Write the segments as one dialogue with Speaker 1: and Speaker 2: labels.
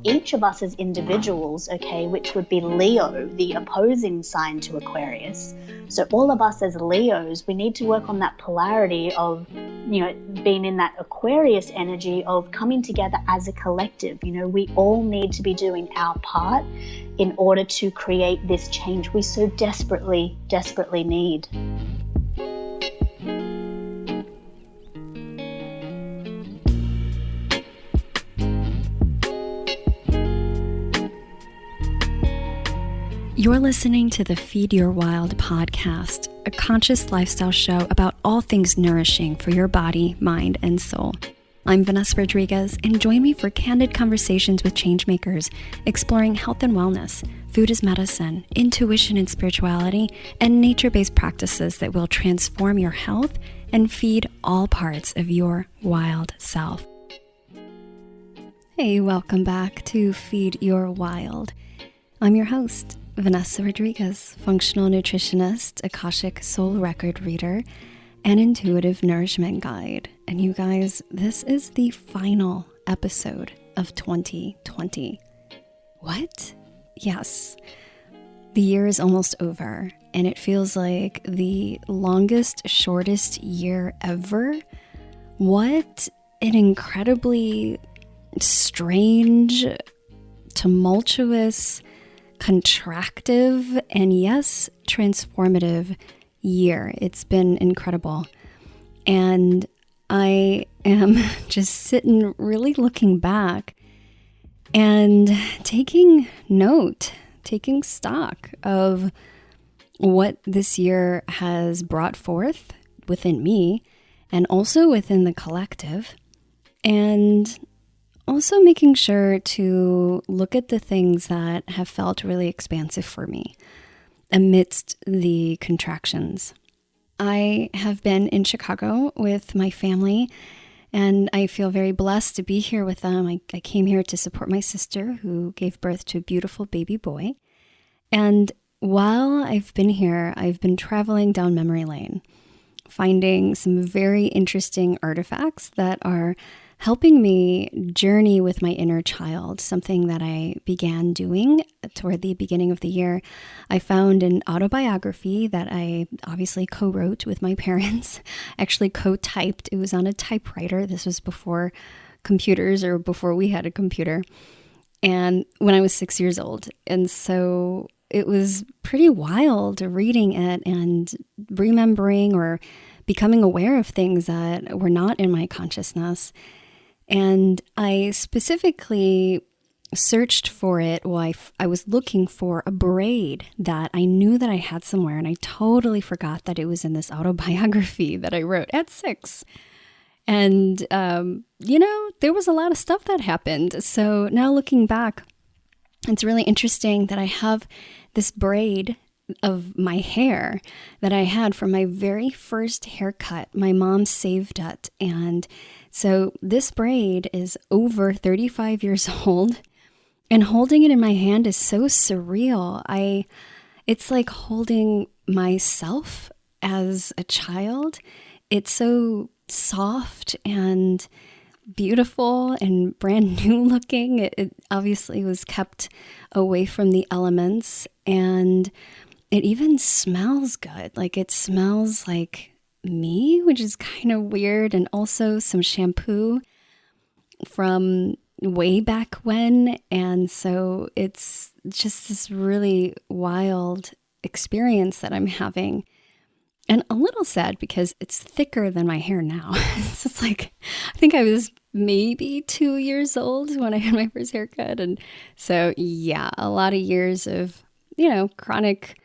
Speaker 1: each of us as individuals, okay, which would be Leo, the opposing sign to Aquarius. So all of us as Leos, we need to work on that polarity of, being in that Aquarius energy of coming together as a collective. We all need to be doing our part in order to create this change we so desperately, desperately need.
Speaker 2: You're listening to the Feed Your Wild podcast, a conscious lifestyle show about all things nourishing for your body, mind, and soul. I'm Vanessa Rodriguez, and join me for candid conversations with changemakers, exploring health and wellness, food as medicine, intuition and spirituality, and nature-based practices that will transform your health and feed all parts of your wild self. Hey, welcome back to Feed Your Wild. I'm your host, Vanessa Rodriguez, functional nutritionist, Akashic soul record reader, and intuitive nourishment guide. And you guys, this is the final episode of 2020. What? Yes. The year is almost over, and it feels like the longest, shortest year ever. What an incredibly strange, tumultuous, contractive, and yes, transformative year. It's been incredible. And I am just sitting really looking back and taking note, taking stock of what this year has brought forth within me and also within the collective, and also making sure to look at the things that have felt really expansive for me amidst the contractions. I have been in Chicago with my family, and I feel very blessed to be here with them. I came here to support my sister, who gave birth to a beautiful baby boy. And while I've been here, I've been traveling down memory lane, finding some very interesting artifacts that are helping me journey with my inner child, something that I began doing toward the beginning of the year. I found an autobiography that I obviously co-wrote with my parents, actually co-typed. It was on a typewriter. This was before computers, or before we had a computer, and when I was 6 years old. And so it was pretty wild reading it and remembering or becoming aware of things that were not in my consciousness. And I specifically searched for it. Well, I was looking for a braid that I knew that I had somewhere, and I totally forgot that it was in this autobiography that I wrote at 6. And, there was a lot of stuff that happened. So now looking back, it's really interesting that I have this braid of my hair that I had from my very first haircut. My mom saved it, and so this braid is over 35 years old, and holding it in my hand is so surreal. It's like holding myself as a child. It's so soft and beautiful and brand new looking. It obviously was kept away from the elements, and it even smells good. Like, it smells like me, which is kind of weird, and also some shampoo from way back when. And so it's just this really wild experience that I'm having, and a little sad because it's thicker than my hair now. So it's like, I think I was maybe 2 years old when I had my first haircut. And so, yeah, a lot of years of, chronic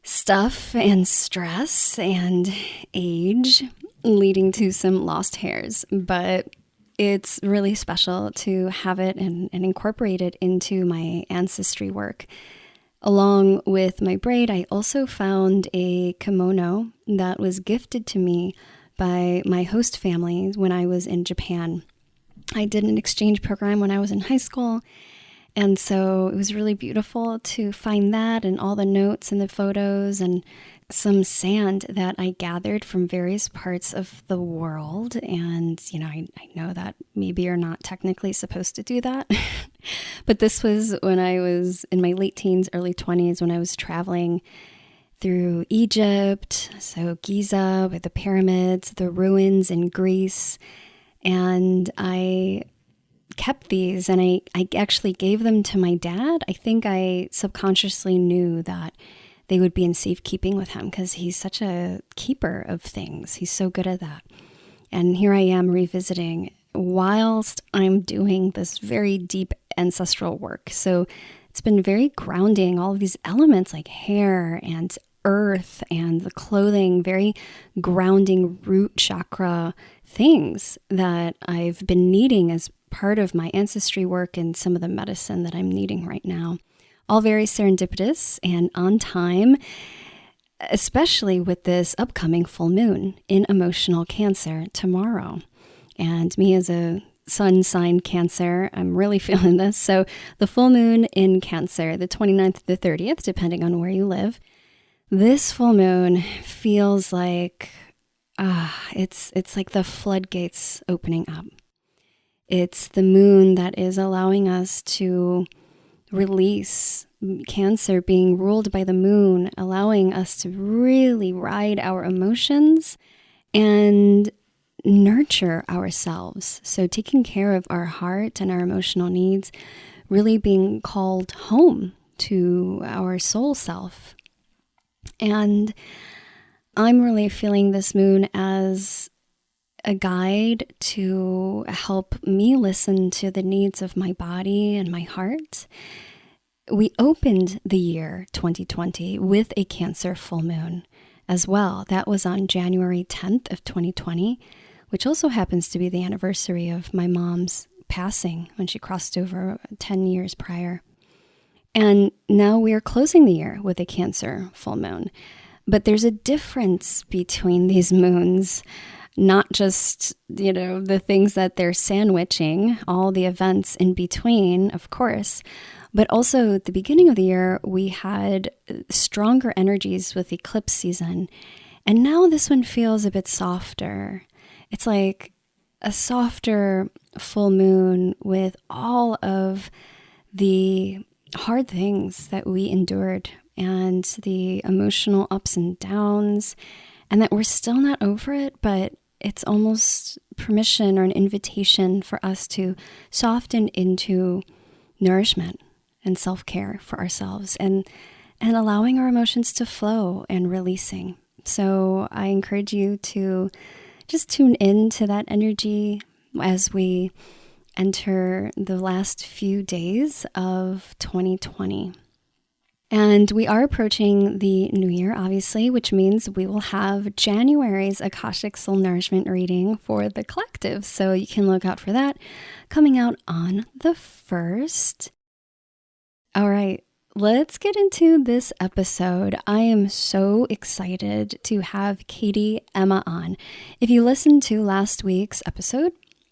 Speaker 2: stuff and stress and age leading to some lost hairs. But it's really special to have it and incorporate it into my ancestry work. Along with my braid, I also found a kimono that was gifted to me by my host family when I was in Japan. I did an exchange program when I was in high school, and so it was really beautiful to find that and all the notes and the photos and some sand that I gathered from various parts of the world. And, I know that maybe you're not technically supposed to do that, But this was when I was in my late teens, early 20s, when I was traveling through Egypt, so Giza with the pyramids, the ruins in Greece. And I kept these, and I actually gave them to my dad. I think I subconsciously knew that they would be in safekeeping with him because he's such a keeper of things. He's so good at that. And here I am revisiting whilst I'm doing this very deep ancestral work. So it's been very grounding, all of these elements like hair and earth and the clothing, very grounding root chakra things that I've been needing as part of my ancestry work and some of the medicine that I'm needing right now. All very serendipitous and on time, especially with this upcoming full moon in emotional Cancer tomorrow. And me as a sun sign Cancer, I'm really feeling this. So the full moon in Cancer, the 29th to the 30th, depending on where you live, this full moon feels like, it's like the floodgates opening up. It's the moon that is allowing us to release. Cancer being ruled by the moon, allowing us to really ride our emotions and nurture ourselves. So taking care of our heart and our emotional needs, really being called home to our soul self. And I'm really feeling this moon as a guide to help me listen to the needs of my body and my heart. We opened the year 2020 with a Cancer full moon as well. That was on January 10th of 2020, which also happens to be the anniversary of my mom's passing when she crossed over 10 years prior. And now we are closing the year with a Cancer full moon. But there's a difference between these moons, not just, the things that they're sandwiching, all the events in between, of course, but also at the beginning of the year, we had stronger energies with eclipse season. And now this one feels a bit softer. It's like a softer full moon with all of the hard things that we endured and the emotional ups and downs, and that we're still not over it, but it's almost permission or an invitation for us to soften into nourishment and self-care for ourselves and allowing our emotions to flow and releasing. So I encourage you to just tune in to that energy as we enter the last few days of 2020. And we are approaching the new year, obviously, which means we will have January's Akashic Soul Nourishment reading for the collective. So you can look out for that coming out on the 1st. All right, let's get into this episode. I am so excited to have Katie Emma on. If you listened to last week's episode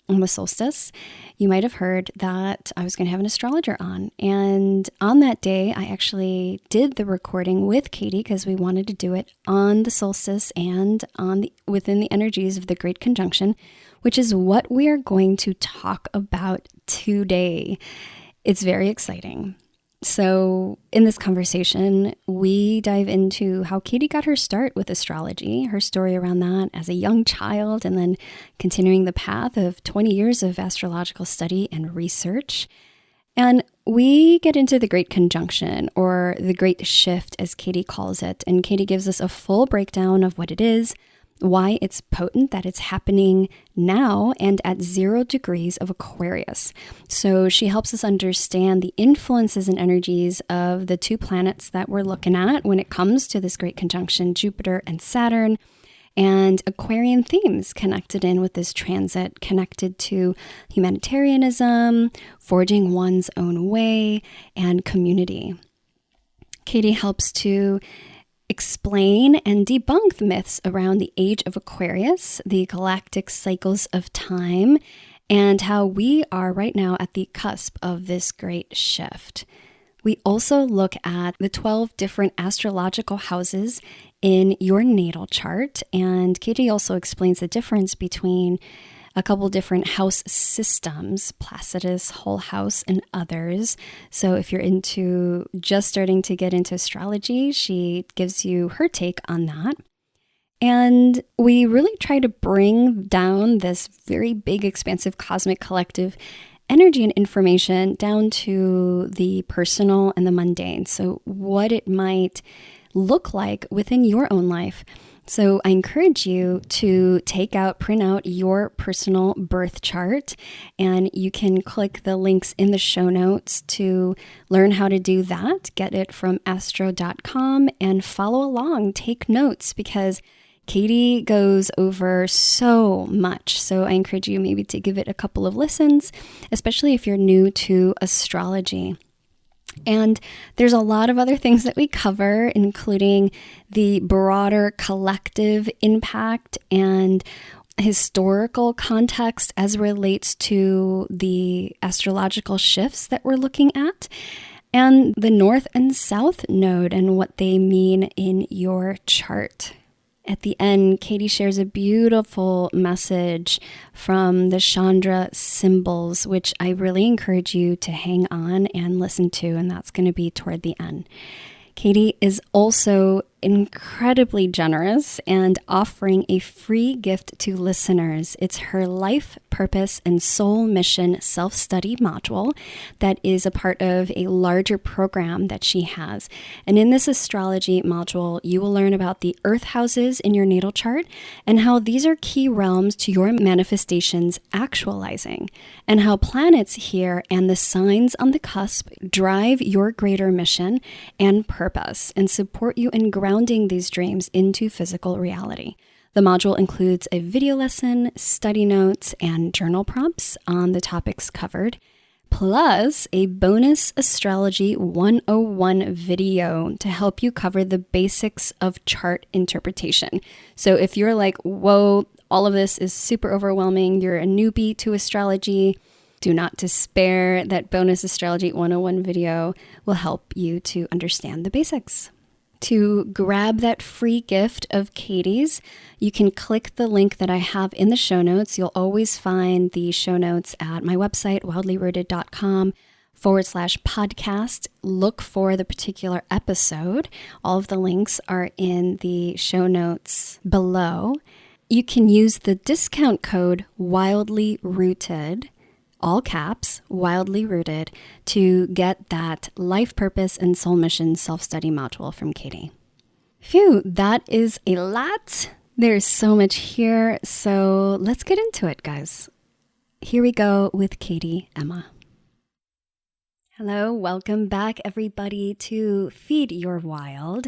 Speaker 2: on the solstice, you might have heard that I was going to have an astrologer on. And on that day, I actually did the recording with Katie because we wanted to do it on the solstice and within the energies of the Great Conjunction, which is what we are going to talk about today. It's very exciting. So in this conversation, we dive into how Katie got her start with astrology, her story around that as a young child, and then continuing the path of 20 years of astrological study and research. And we get into the Great Conjunction, or the Great Shift, as Katie calls it. And Katie gives us a full breakdown of what it is, why it's potent, that it's happening now and at 0 degrees of Aquarius. So she helps us understand the influences and energies of the two planets that we're looking at when it comes to this Great Conjunction, Jupiter and Saturn, and Aquarian themes connected in with this transit, connected to humanitarianism, forging one's own way, and community. Katie helps to explain and debunk the myths around the Age of Aquarius, the galactic cycles of time, and how we are right now at the cusp of this great shift. We also look at the 12 different astrological houses in your natal chart, and Katie also explains the difference between a couple different house systems, Placidus, whole house, and others. So if you're just starting to get into astrology, she gives you her take on that. And we really try to bring down this very big, expansive cosmic collective energy and information down to the personal and the mundane. So what it might look like within your own life. So I encourage you to print out your personal birth chart, and you can click the links in the show notes to learn how to do that. Get it from astro.com and follow along, take notes, because Katie goes over so much. So I encourage you maybe to give it a couple of listens, especially if you're new to astrology. And there's a lot of other things that we cover, including the broader collective impact and historical context as relates to the astrological shifts that we're looking at, and the North and South node and what they mean in your chart. At the end, Katie shares a beautiful message from the Chandra symbols, which I really encourage you to hang on and listen to, and that's going to be toward the end. Katie is also incredibly generous and offering a free gift to listeners. It's her life, purpose, and soul mission self-study module that is a part of a larger program that she has. And in this astrology module, you will learn about the earth houses in your natal chart and how these are key realms to your manifestations actualizing, and how planets here and the signs on the cusp drive your greater mission and purpose and support you in grounding these dreams into physical reality. The module includes a video lesson, study notes, and journal prompts on the topics covered, plus a bonus astrology 101 video to help you cover the basics of chart interpretation. So if you're like, whoa, all of this is super overwhelming, you're a newbie to astrology, do not despair. That bonus astrology 101 video will help you to understand the basics. To grab that free gift of Katie's, you can click the link that I have in the show notes. You'll always find the show notes at my website, wildlyrooted.com/podcast. Look for the particular episode. All of the links are in the show notes below. You can use the discount code WILDLYROOTED, all caps, Wildly Rooted, to get that life purpose and soul mission self-study module from Katie. Phew, that is a lot. There's so much here, so let's get into it, guys. Here we go with Katie Emma. Hello, welcome back, everybody, to Feed Your Wild.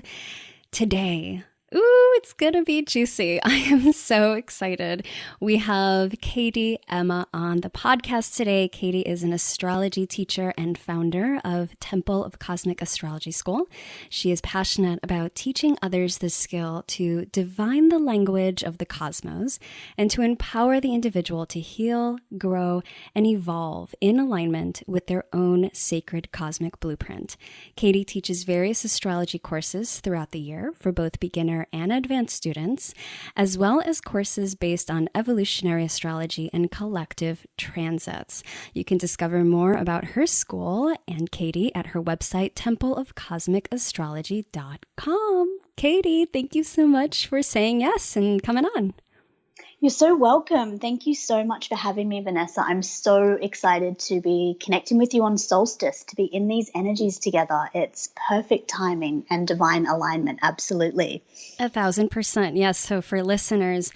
Speaker 2: Today, it's gonna be juicy. I am so excited. We have Katie Emma on the podcast today. Katie is an astrology teacher and founder of Temple of Cosmic Astrology School. She is passionate about teaching others the skill to divine the language of the cosmos and to empower the individual to heal, grow, and evolve in alignment with their own sacred cosmic blueprint. Katie teaches various astrology courses throughout the year for both beginner and advanced students, as well as courses based on evolutionary astrology and collective transits. You can discover more about her school and Katie at her website, templeofcosmicastrology.com. Katie, thank you so much for saying yes and coming on.
Speaker 1: You're so welcome. Thank you so much for having me, Vanessa. I'm so excited to be connecting with you on solstice, to be in these energies together. It's perfect timing and divine alignment. Absolutely.
Speaker 2: 1,000%. Yes. So for listeners,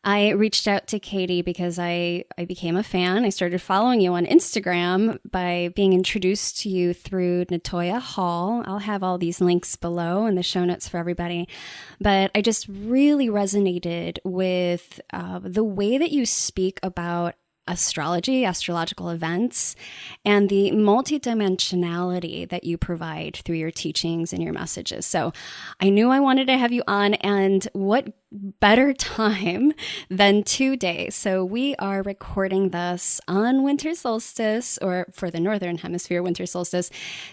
Speaker 2: I reached out to Katie because I became a fan. I started following you on Instagram by being introduced to you through Natoya Hall. I'll have all these links below in the show notes for everybody. But I just really resonated with the way that you speak about astrology, astrological events, and the multidimensionality that you provide through your teachings and your messages. So I knew I wanted to have you on, and what better time than today. So we are recording this on winter solstice, or for the Northern Hemisphere, winter solstice,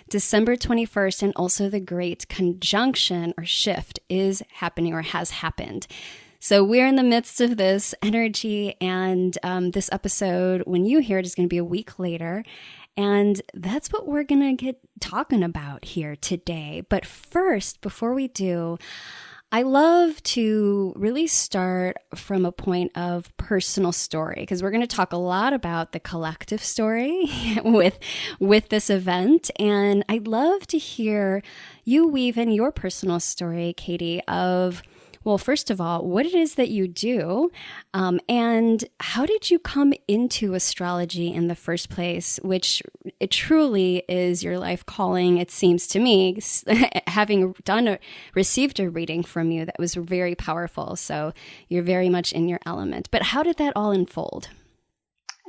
Speaker 2: December 21st, and also the great conjunction or shift is happening or has happened. So we're in the midst of this energy, and this episode, when you hear it, is going to be a week later. And that's what we're going to get talking about here today. But first, before we do, I love to really start from a point of personal story, because we're going to talk a lot about the collective story with this event. And I'd love to hear you weave in your personal story, Katie, of, well, first of all, what it is that you do, and how did you come into astrology in the first place, which it truly is your life calling, it seems to me, having received a reading from you that was very powerful. So you're very much in your element. But how did that all unfold?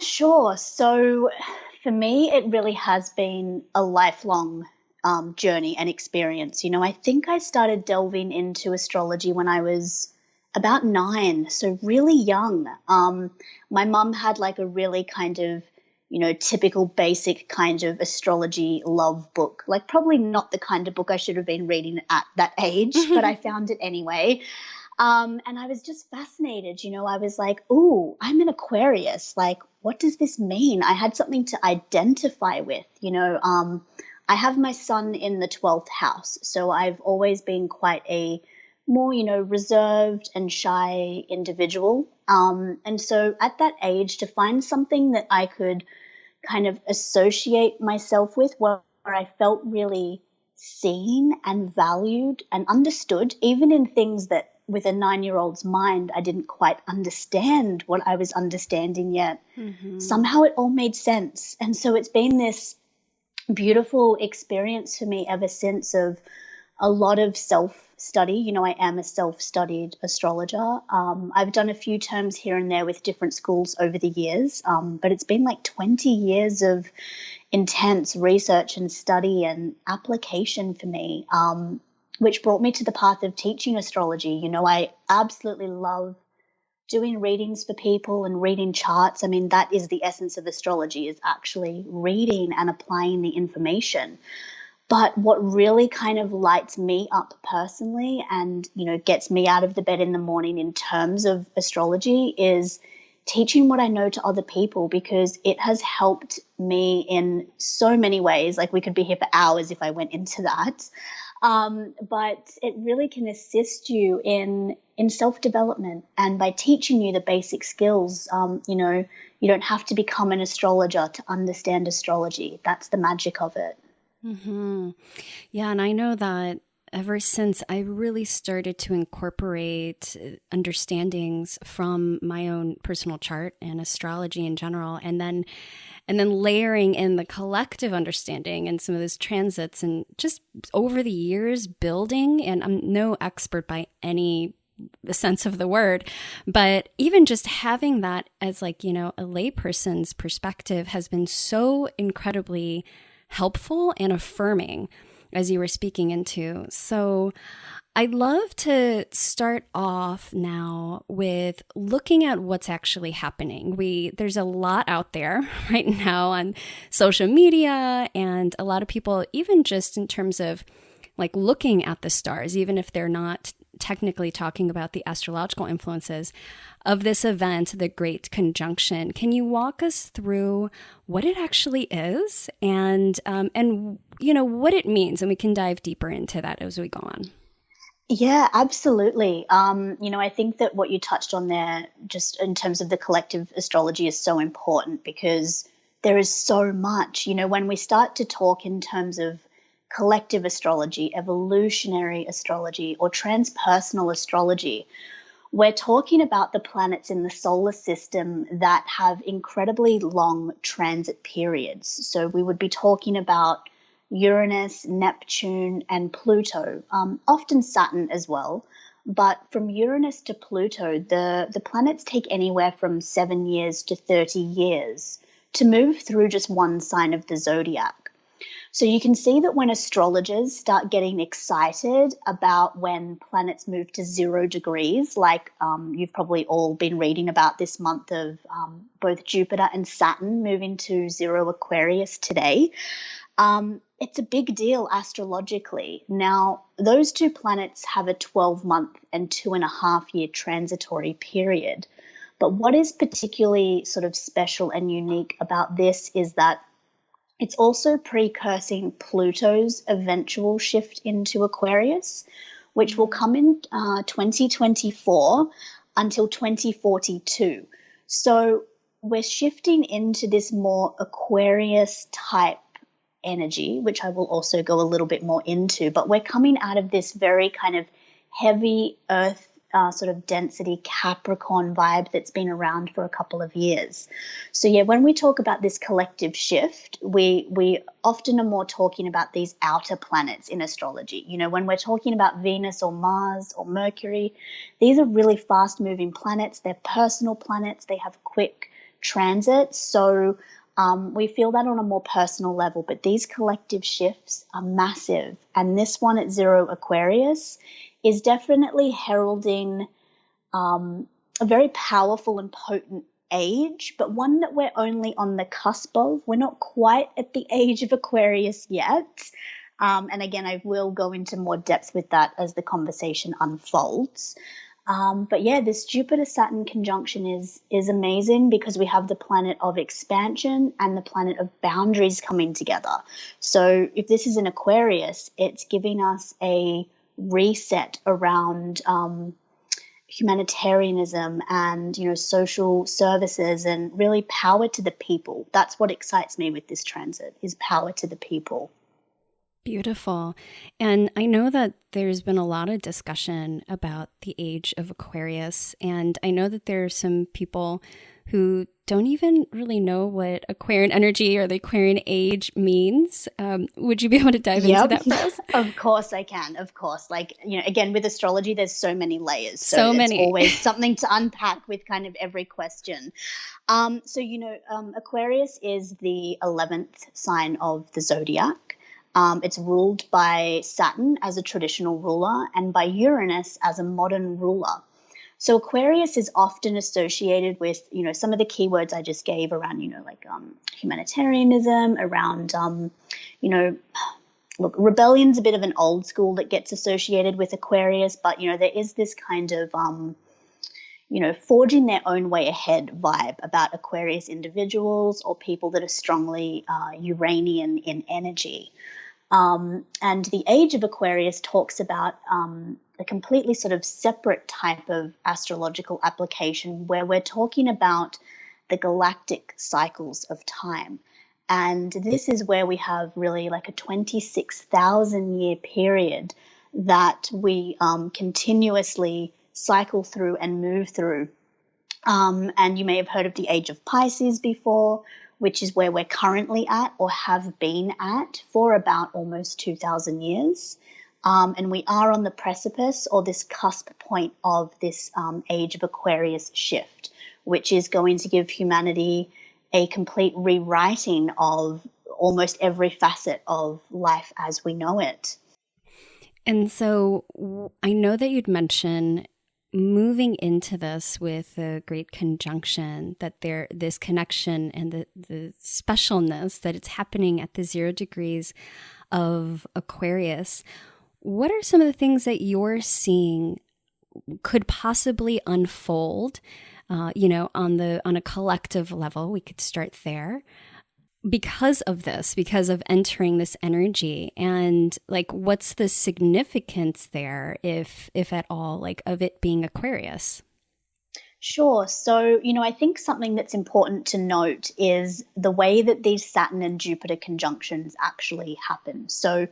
Speaker 1: Sure. So for me, it really has been a lifelong journey and experience. I think I started delving into astrology when I was about 9, so really young. My mum had like a really kind of, typical basic kind of astrology love book, like probably not the kind of book I should have been reading at that age, but I found it anyway. And I was just fascinated. I was like, ooh, I'm an Aquarius. Like, what does this mean? I had something to identify with, I have my son in the 12th house, so I've always been quite a more, reserved and shy individual. And so at that age, to find something that I could kind of associate myself with, where I felt really seen and valued and understood, even in things that with a 9-year-old's mind, I didn't quite understand what I was understanding yet. Mm-hmm. Somehow it all made sense. And so it's been this beautiful experience for me ever since, of a lot of self-study. I am a self-studied astrologer. I've done a few terms here and there with different schools over the years, but it's been like 20 years of intense research and study and application for me, which brought me to the path of teaching astrology. I absolutely love doing readings for people and reading charts. I mean, that is the essence of astrology, is actually reading and applying the information. But what really kind of lights me up personally and, gets me out of the bed in the morning in terms of astrology is teaching what I know to other people, because it has helped me in so many ways. Like, we could be here for hours if I went into that. But it really can assist you in self-development. And by teaching you the basic skills, you don't have to become an astrologer to understand astrology. That's the magic of it.
Speaker 2: Mm-hmm. Yeah, and I know that ever since I really started to incorporate understandings from my own personal chart and astrology in general, and then layering in the collective understanding and some of those transits, and just over the years building, and I'm no expert by any sense of the word, but even just having that as like, a layperson's perspective has been so incredibly helpful and affirming, as you were speaking into. So I'd love to start off now with looking at what's actually happening. There's a lot out there right now on social media, and a lot of people, even just in terms of like looking at the stars, even if they're not technically talking about the astrological influences of this event, the Great Conjunction. Can you walk us through what it actually is and what it means? And we can dive deeper into that as we go on.
Speaker 1: Yeah, absolutely. I think that what you touched on there, just in terms of the collective astrology, is so important, because there is so much. When we start to talk in terms of collective astrology, evolutionary astrology, or transpersonal astrology, we're talking about the planets in the solar system that have incredibly long transit periods. So we would be talking about Uranus, Neptune, and Pluto, often Saturn as well. But from Uranus to Pluto, the planets take anywhere from 7 years to 30 years to move through just one sign of the zodiac. So you can see that when astrologers start getting excited about when planets move to 0 degrees, like you've probably all been reading about this month of both Jupiter and Saturn moving to 0 Aquarius today, It's a big deal astrologically. Now, those two planets have a 12-month and 2.5-year transitory period. But what is particularly sort of special and unique about this is that it's also precursing Pluto's eventual shift into Aquarius, which will come in 2024 until 2042. So we're shifting into this more Aquarius type energy, which I will also go a little bit more into, but we're coming out of this very kind of heavy earth sort of density Capricorn vibe that's been around for a couple of years. So yeah, when we talk about this collective shift, we often are more talking about these outer planets in astrology. You know, when we're talking about Venus or Mars or Mercury, these are really fast moving planets. They're personal planets. They have quick transits. So we feel that on a more personal level, but these collective shifts are massive. And this one at 0 Aquarius is definitely heralding a very powerful and potent age, but one that we're only on the cusp of. We're not quite at the age of Aquarius yet. And again, I will go into more depth with that as the conversation unfolds. But yeah, this Jupiter-Saturn conjunction is amazing because we have the planet of expansion and the planet of boundaries coming together. So if this is in Aquarius, it's giving us a reset around humanitarianism and, you know, social services and really power to the people. That's what excites me with this transit, is power to the people.
Speaker 2: Beautiful. And I know that there's been a lot of discussion about the age of Aquarius. And I know that there are some people who don't even really know what Aquarian energy or the Aquarian age means. Would you be able to dive into that for us?
Speaker 1: Of course I can. Of course. Like, you know, again, with astrology, there's so many layers.
Speaker 2: So
Speaker 1: it's
Speaker 2: many.
Speaker 1: Always something to unpack with kind of every question. So, you know, Aquarius is the 11th sign of the zodiac. It's ruled by Saturn as a traditional ruler and by Uranus as a modern ruler. So Aquarius is often associated with, you know, some of the keywords I just gave around, you know, like humanitarianism, around, you know, look, rebellion's a bit of an old school that gets associated with Aquarius, but, you know, there is this kind of, you know, forging their own way ahead vibe about Aquarius individuals or people that are strongly Uranian in energy. And the age of Aquarius talks about a completely sort of separate type of astrological application where we're talking about the galactic cycles of time. And this is where we have really like a 26,000 year period that we continuously cycle through and move through. And you may have heard of the Age of Pisces before, which is where we're currently at or have been at for about almost 2,000 years. And we are on the precipice or this cusp point of this Age of Aquarius shift, which is going to give humanity a complete rewriting of almost every facet of life as we know it.
Speaker 2: And so I know that you'd mentioned moving into this with the great conjunction, that this connection and the specialness that it's happening at the 0 degrees of Aquarius. What are some of the things that you're seeing could possibly unfold, you know, on a collective level? We could start there. Because of this, because of entering this energy, and like, what's the significance there, if at all, like, of it being Aquarius?
Speaker 1: Sure. So, you know, I think something that's important to note is the way that these Saturn and Jupiter conjunctions actually happen. So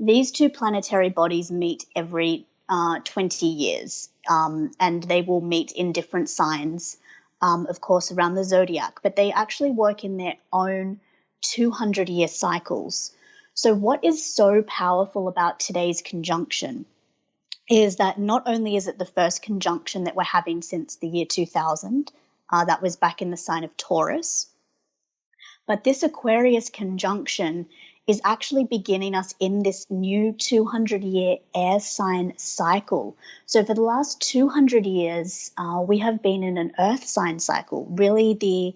Speaker 1: these two planetary bodies meet every 20 years, and they will meet in different signs, of course, around the zodiac, but they actually work in their own 200-year cycles. So what is so powerful about today's conjunction is that not only is it the first conjunction that we're having since the year 2000, that was back in the sign of Taurus, but this Aquarius conjunction is actually beginning us in this new 200-year air sign cycle. So for the last 200 years, we have been in an earth sign cycle, really the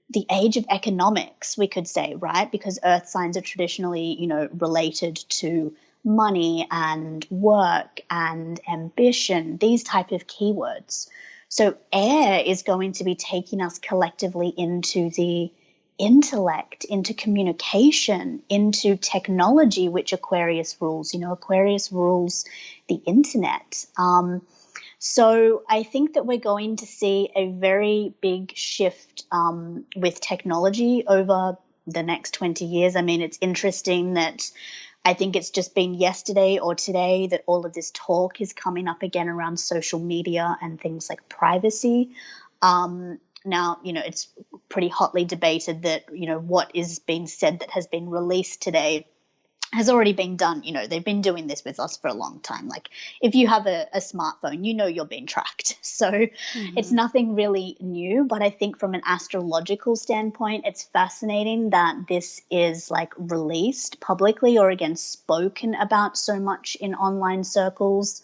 Speaker 1: the age of economics, we could say, right? Because earth signs are traditionally, related to money and work and ambition, these type of keywords. So air is going to be taking us collectively into the intellect, into communication, into technology, which Aquarius rules. Aquarius rules the internet. So I think that we're going to see a very big shift with technology over the next 20 years. I mean, it's interesting that I think it's just been yesterday or today that all of this talk is coming up again around social media and things like privacy. Now, it's pretty hotly debated that, what is being said that has been released today has already been done. They've been doing this with us for a long time. Like if you have a smartphone, you're being tracked. So it's nothing really new. But I think from an astrological standpoint, it's fascinating that this is like released publicly or again spoken about so much in online circles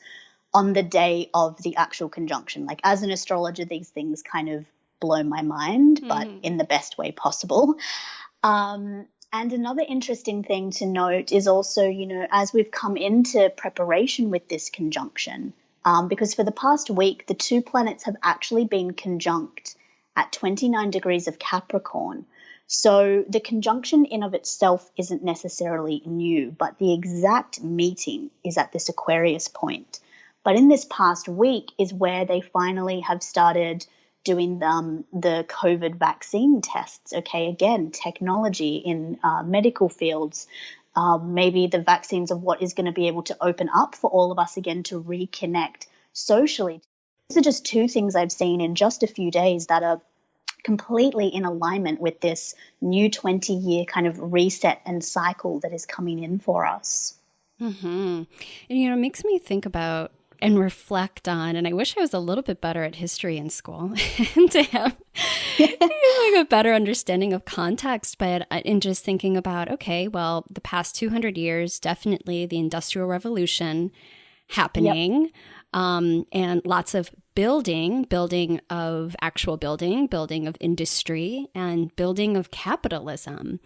Speaker 1: on the day of the actual conjunction. Like as an astrologer, these things kind of blow my mind, but in the best way possible. And another interesting thing to note is also, as we've come into preparation with this conjunction, because for the past week, the two planets have actually been conjunct at 29 degrees of Capricorn. So the conjunction in of itself isn't necessarily new, but the exact meeting is at this Aquarius point. But in this past week is where they finally have started doing the COVID vaccine tests. Okay, again, technology in medical fields, maybe the vaccines of what is going to be able to open up for all of us again to reconnect socially. These are just two things I've seen in just a few days that are completely in alignment with this new 20-year kind of reset and cycle that is coming in for us.
Speaker 2: And, it makes me think about and reflect on, and I wish I was a little bit better at history in school and to have like a better understanding of context, but in just thinking about, okay, well, the past 200 years, definitely the Industrial Revolution happening, and lots of building of actual building of industry, and building of capitalism.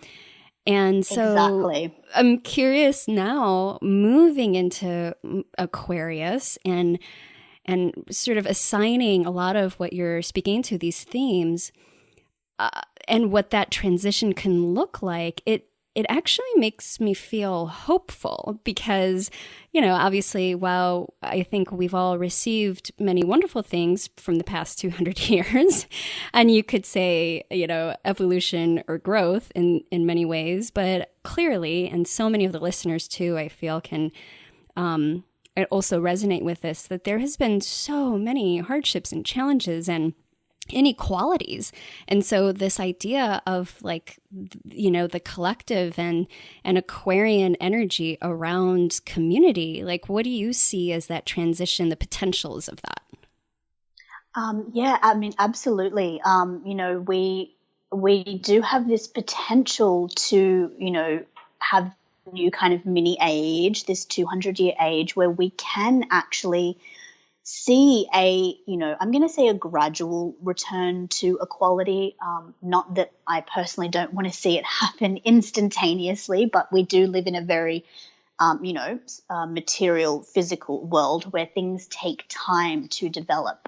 Speaker 2: And so I'm curious now, moving into Aquarius and sort of assigning a lot of what you're speaking to, these themes, and what that transition can look like. It actually makes me feel hopeful because, obviously, while I think we've all received many wonderful things from the past 200 years, and you could say, evolution or growth in many ways, but clearly, and so many of the listeners too, I feel can also resonate with this, that there has been so many hardships and challenges and inequalities. And so this idea of the collective and Aquarian energy around community, what do you see as that transition, the potentials of that?
Speaker 1: Yeah, I mean, absolutely. We do have this potential to, have new kind of mini age, this 200-year age where we can actually see I'm going to say a gradual return to equality. Not that I personally don't want to see it happen instantaneously, but we do live in a very, material, physical world where things take time to develop.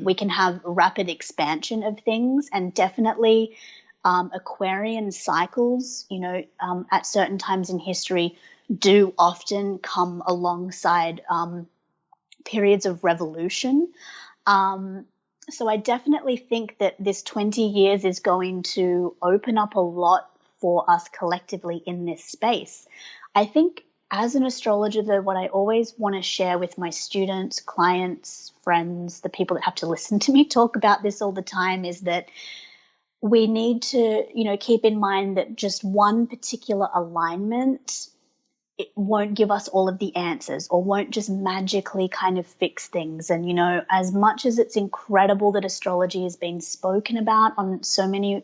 Speaker 1: We can have rapid expansion of things, and definitely Aquarian cycles, at certain times in history do often come alongside periods of revolution. So I definitely think that this 20 years is going to open up a lot for us collectively in this space. I think as an astrologer, though, what I always want to share with my students, clients, friends, the people that have to listen to me talk about this all the time is that we need to, keep in mind that just one particular alignment, it won't give us all of the answers or won't just magically kind of fix things. And, as much as it's incredible that astrology is being spoken about on so many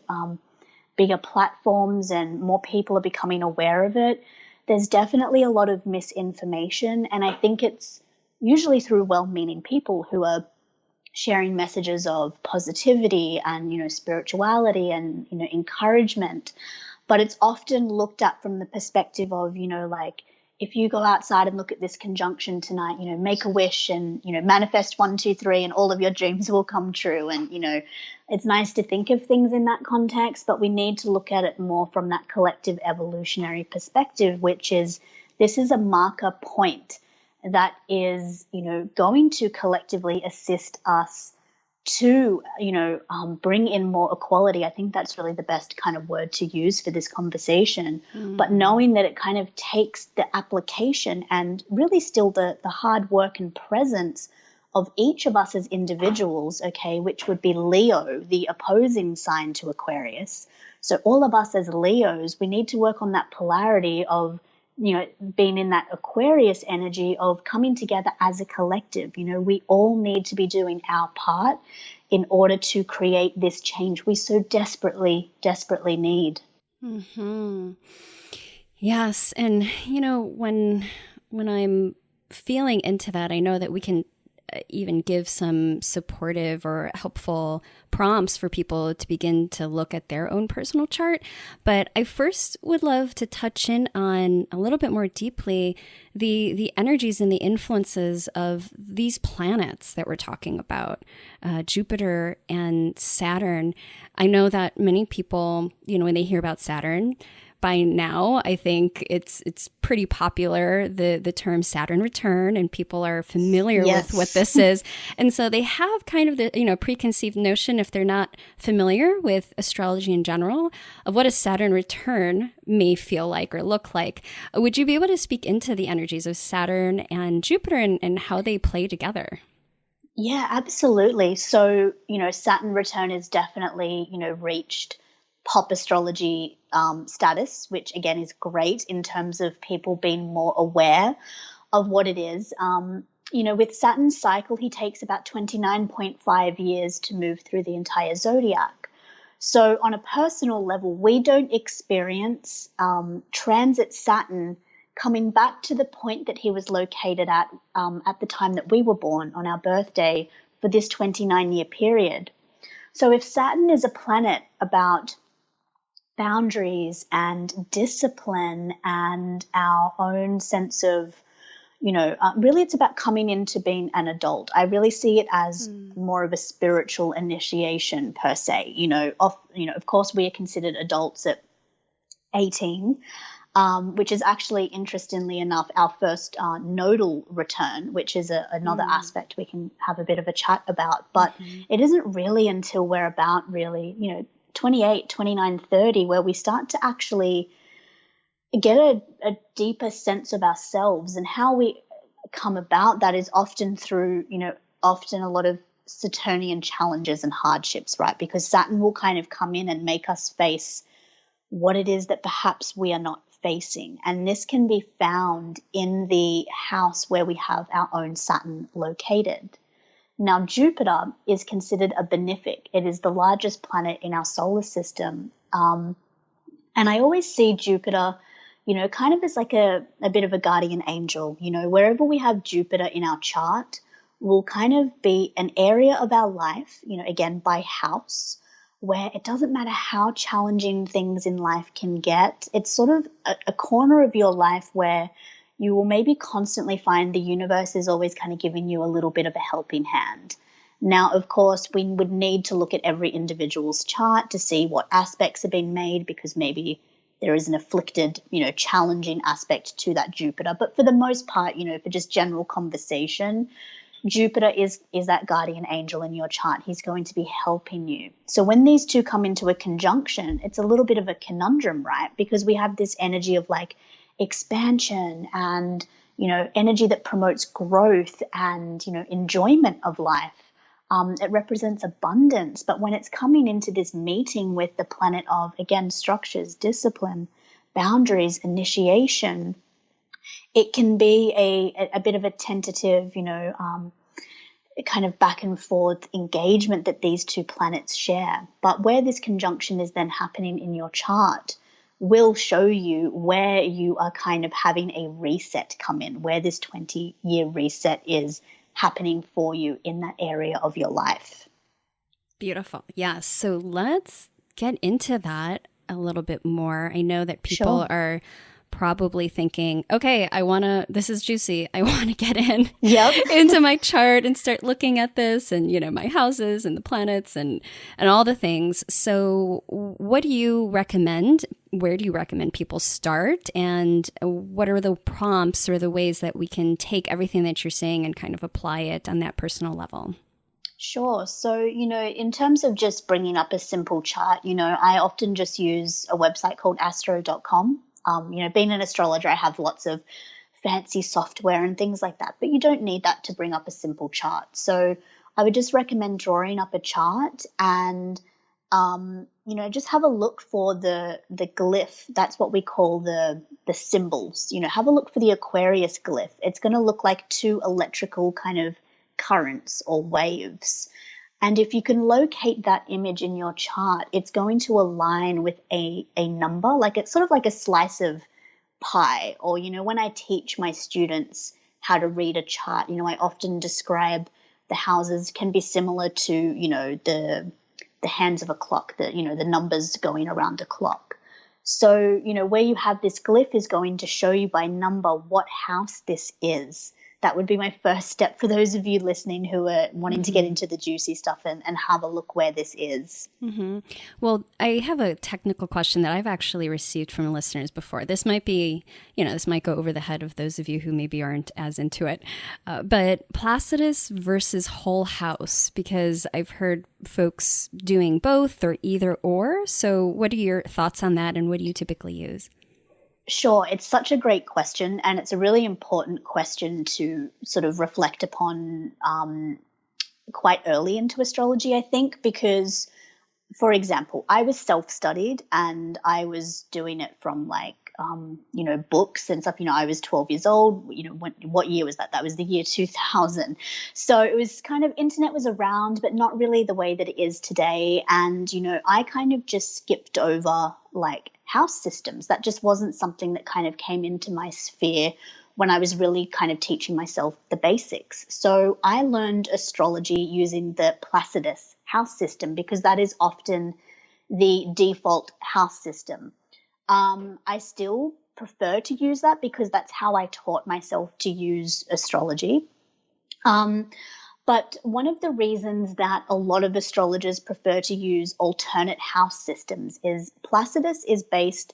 Speaker 1: bigger platforms and more people are becoming aware of it, there's definitely a lot of misinformation. And I think it's usually through well-meaning people who are sharing messages of positivity and, spirituality and, encouragement. But it's often looked at from the perspective of, like, if you go outside and look at this conjunction tonight, make a wish and, manifest 1, 2, 3, and all of your dreams will come true. And, it's nice to think of things in that context, but we need to look at it more from that collective evolutionary perspective, which is this is a marker point that is, going to collectively assist us to, bring in more equality. I think that's really the best kind of word to use for this conversation. But knowing that it kind of takes the application and really still the hard work and presence of each of us as individuals, okay, which would be Leo, the opposing sign to Aquarius. So all of us as Leos, we need to work on that polarity of, being in that Aquarius energy of coming together as a collective. We all need to be doing our part in order to create this change we so desperately, desperately need.
Speaker 2: Mm-hmm. Yes. And, when I'm feeling into that, I know that we can even give some supportive or helpful prompts for people to begin to look at their own personal chart. But I first would love to touch in on a little bit more deeply the energies and the influences of these planets that we're talking about, Jupiter and Saturn. I know that many people, when they hear about Saturn, by now, I think it's pretty popular, the term Saturn return, and people are familiar with what this is. And so they have kind of the, preconceived notion, if they're not familiar with astrology in general, of what a Saturn return may feel like or look like. Would you be able to speak into the energies of Saturn and Jupiter and how they play together?
Speaker 1: Yeah, absolutely. So, Saturn return is definitely, reached pop astrology status, which again is great in terms of people being more aware of what it is. With Saturn's cycle, he takes about 29.5 years to move through the entire zodiac. So on a personal level, we don't experience transit Saturn coming back to the point that he was located at the time that we were born on our birthday for this 29-year period. So if Saturn is a planet about boundaries and discipline and our own sense of, really it's about coming into being an adult. I really see it as more of a spiritual initiation per se. Of course we are considered adults at 18, which is actually, interestingly enough, our first nodal return, which is another aspect we can have a bit of a chat about. But it isn't really until we're about really, 28, 29, 30, where we start to actually get a deeper sense of ourselves. And how we come about that is often through, often a lot of Saturnian challenges and hardships, right? Because Saturn will kind of come in and make us face what it is that perhaps we are not facing. And this can be found in the house where we have our own Saturn located. Now, Jupiter is considered a benefic. It is the largest planet in our solar system. And I always see Jupiter, kind of as like a bit of a guardian angel. Wherever we have Jupiter in our chart will kind of be an area of our life, again, by house, where it doesn't matter how challenging things in life can get. It's sort of a corner of your life where you will maybe constantly find the universe is always kind of giving you a little bit of a helping hand. Now, of course, we would need to look at every individual's chart to see what aspects have been made, because maybe there is an afflicted, challenging aspect to that Jupiter. But for the most part, for just general conversation, Jupiter is that guardian angel in your chart. He's going to be helping you. So when these two come into a conjunction, it's a little bit of a conundrum, right? Because we have this energy of like expansion and, energy that promotes growth and, enjoyment of life. It represents abundance. But when it's coming into this meeting with the planet of, again, structures, discipline, boundaries, initiation, it can be a bit of a tentative, kind of back and forth engagement that these two planets share. But where this conjunction is then happening in your chart will show you where you are kind of having a reset come in, where this 20-year reset is happening for you in that area of your life.
Speaker 2: Beautiful. Yeah. So let's get into that a little bit more. I know that people
Speaker 1: Sure.
Speaker 2: are probably thinking, okay, this is juicy. I want to get
Speaker 1: Yep.
Speaker 2: into my chart and start looking at this and, my houses and the planets and all the things. So what do you recommend? Where do you recommend people start? And what are the prompts or the ways that we can take everything that you're saying and kind of apply it on that personal level?
Speaker 1: Sure. So, in terms of just bringing up a simple chart, I often just use a website called astro.com. Being an astrologer, I have lots of fancy software and things like that, but you don't need that to bring up a simple chart. So I would just recommend drawing up a chart and, just have a look for the glyph. That's what we call the symbols. Have a look for the Aquarius glyph. It's going to look like two electrical kind of currents or waves. And if you can locate that image in your chart, it's going to align with a number, like it's sort of like a slice of pie. Or, when I teach my students how to read a chart, I often describe the houses can be similar to, the hands of a clock, the numbers going around a clock. So, where you have this glyph is going to show you by number what house this is. That would be my first step for those of you listening who are wanting to get into the juicy stuff and have a look where this is.
Speaker 2: Mm-hmm. Well, I have a technical question that I've actually received from listeners before. This might be, this might go over the head of those of you who maybe aren't as into it. But Placidus versus whole house, because I've heard folks doing both or either or. So what are your thoughts on that, and what do you typically use?
Speaker 1: Sure. It's such a great question, and it's a really important question to sort of reflect upon quite early into astrology, I think, because, for example, I was self-studied and I was doing it from books and stuff. I was 12 years old. What year was that? That was the year 2000. So it was kind of, internet was around, but not really the way that it is today. And, I kind of just skipped over house systems. That just wasn't something that kind of came into my sphere when I was really kind of teaching myself the basics. So I learned astrology using the Placidus house system because that is often the default house system. I still prefer to use that because that's how I taught myself to use astrology. But one of the reasons that a lot of astrologers prefer to use alternate house systems is Placidus is based,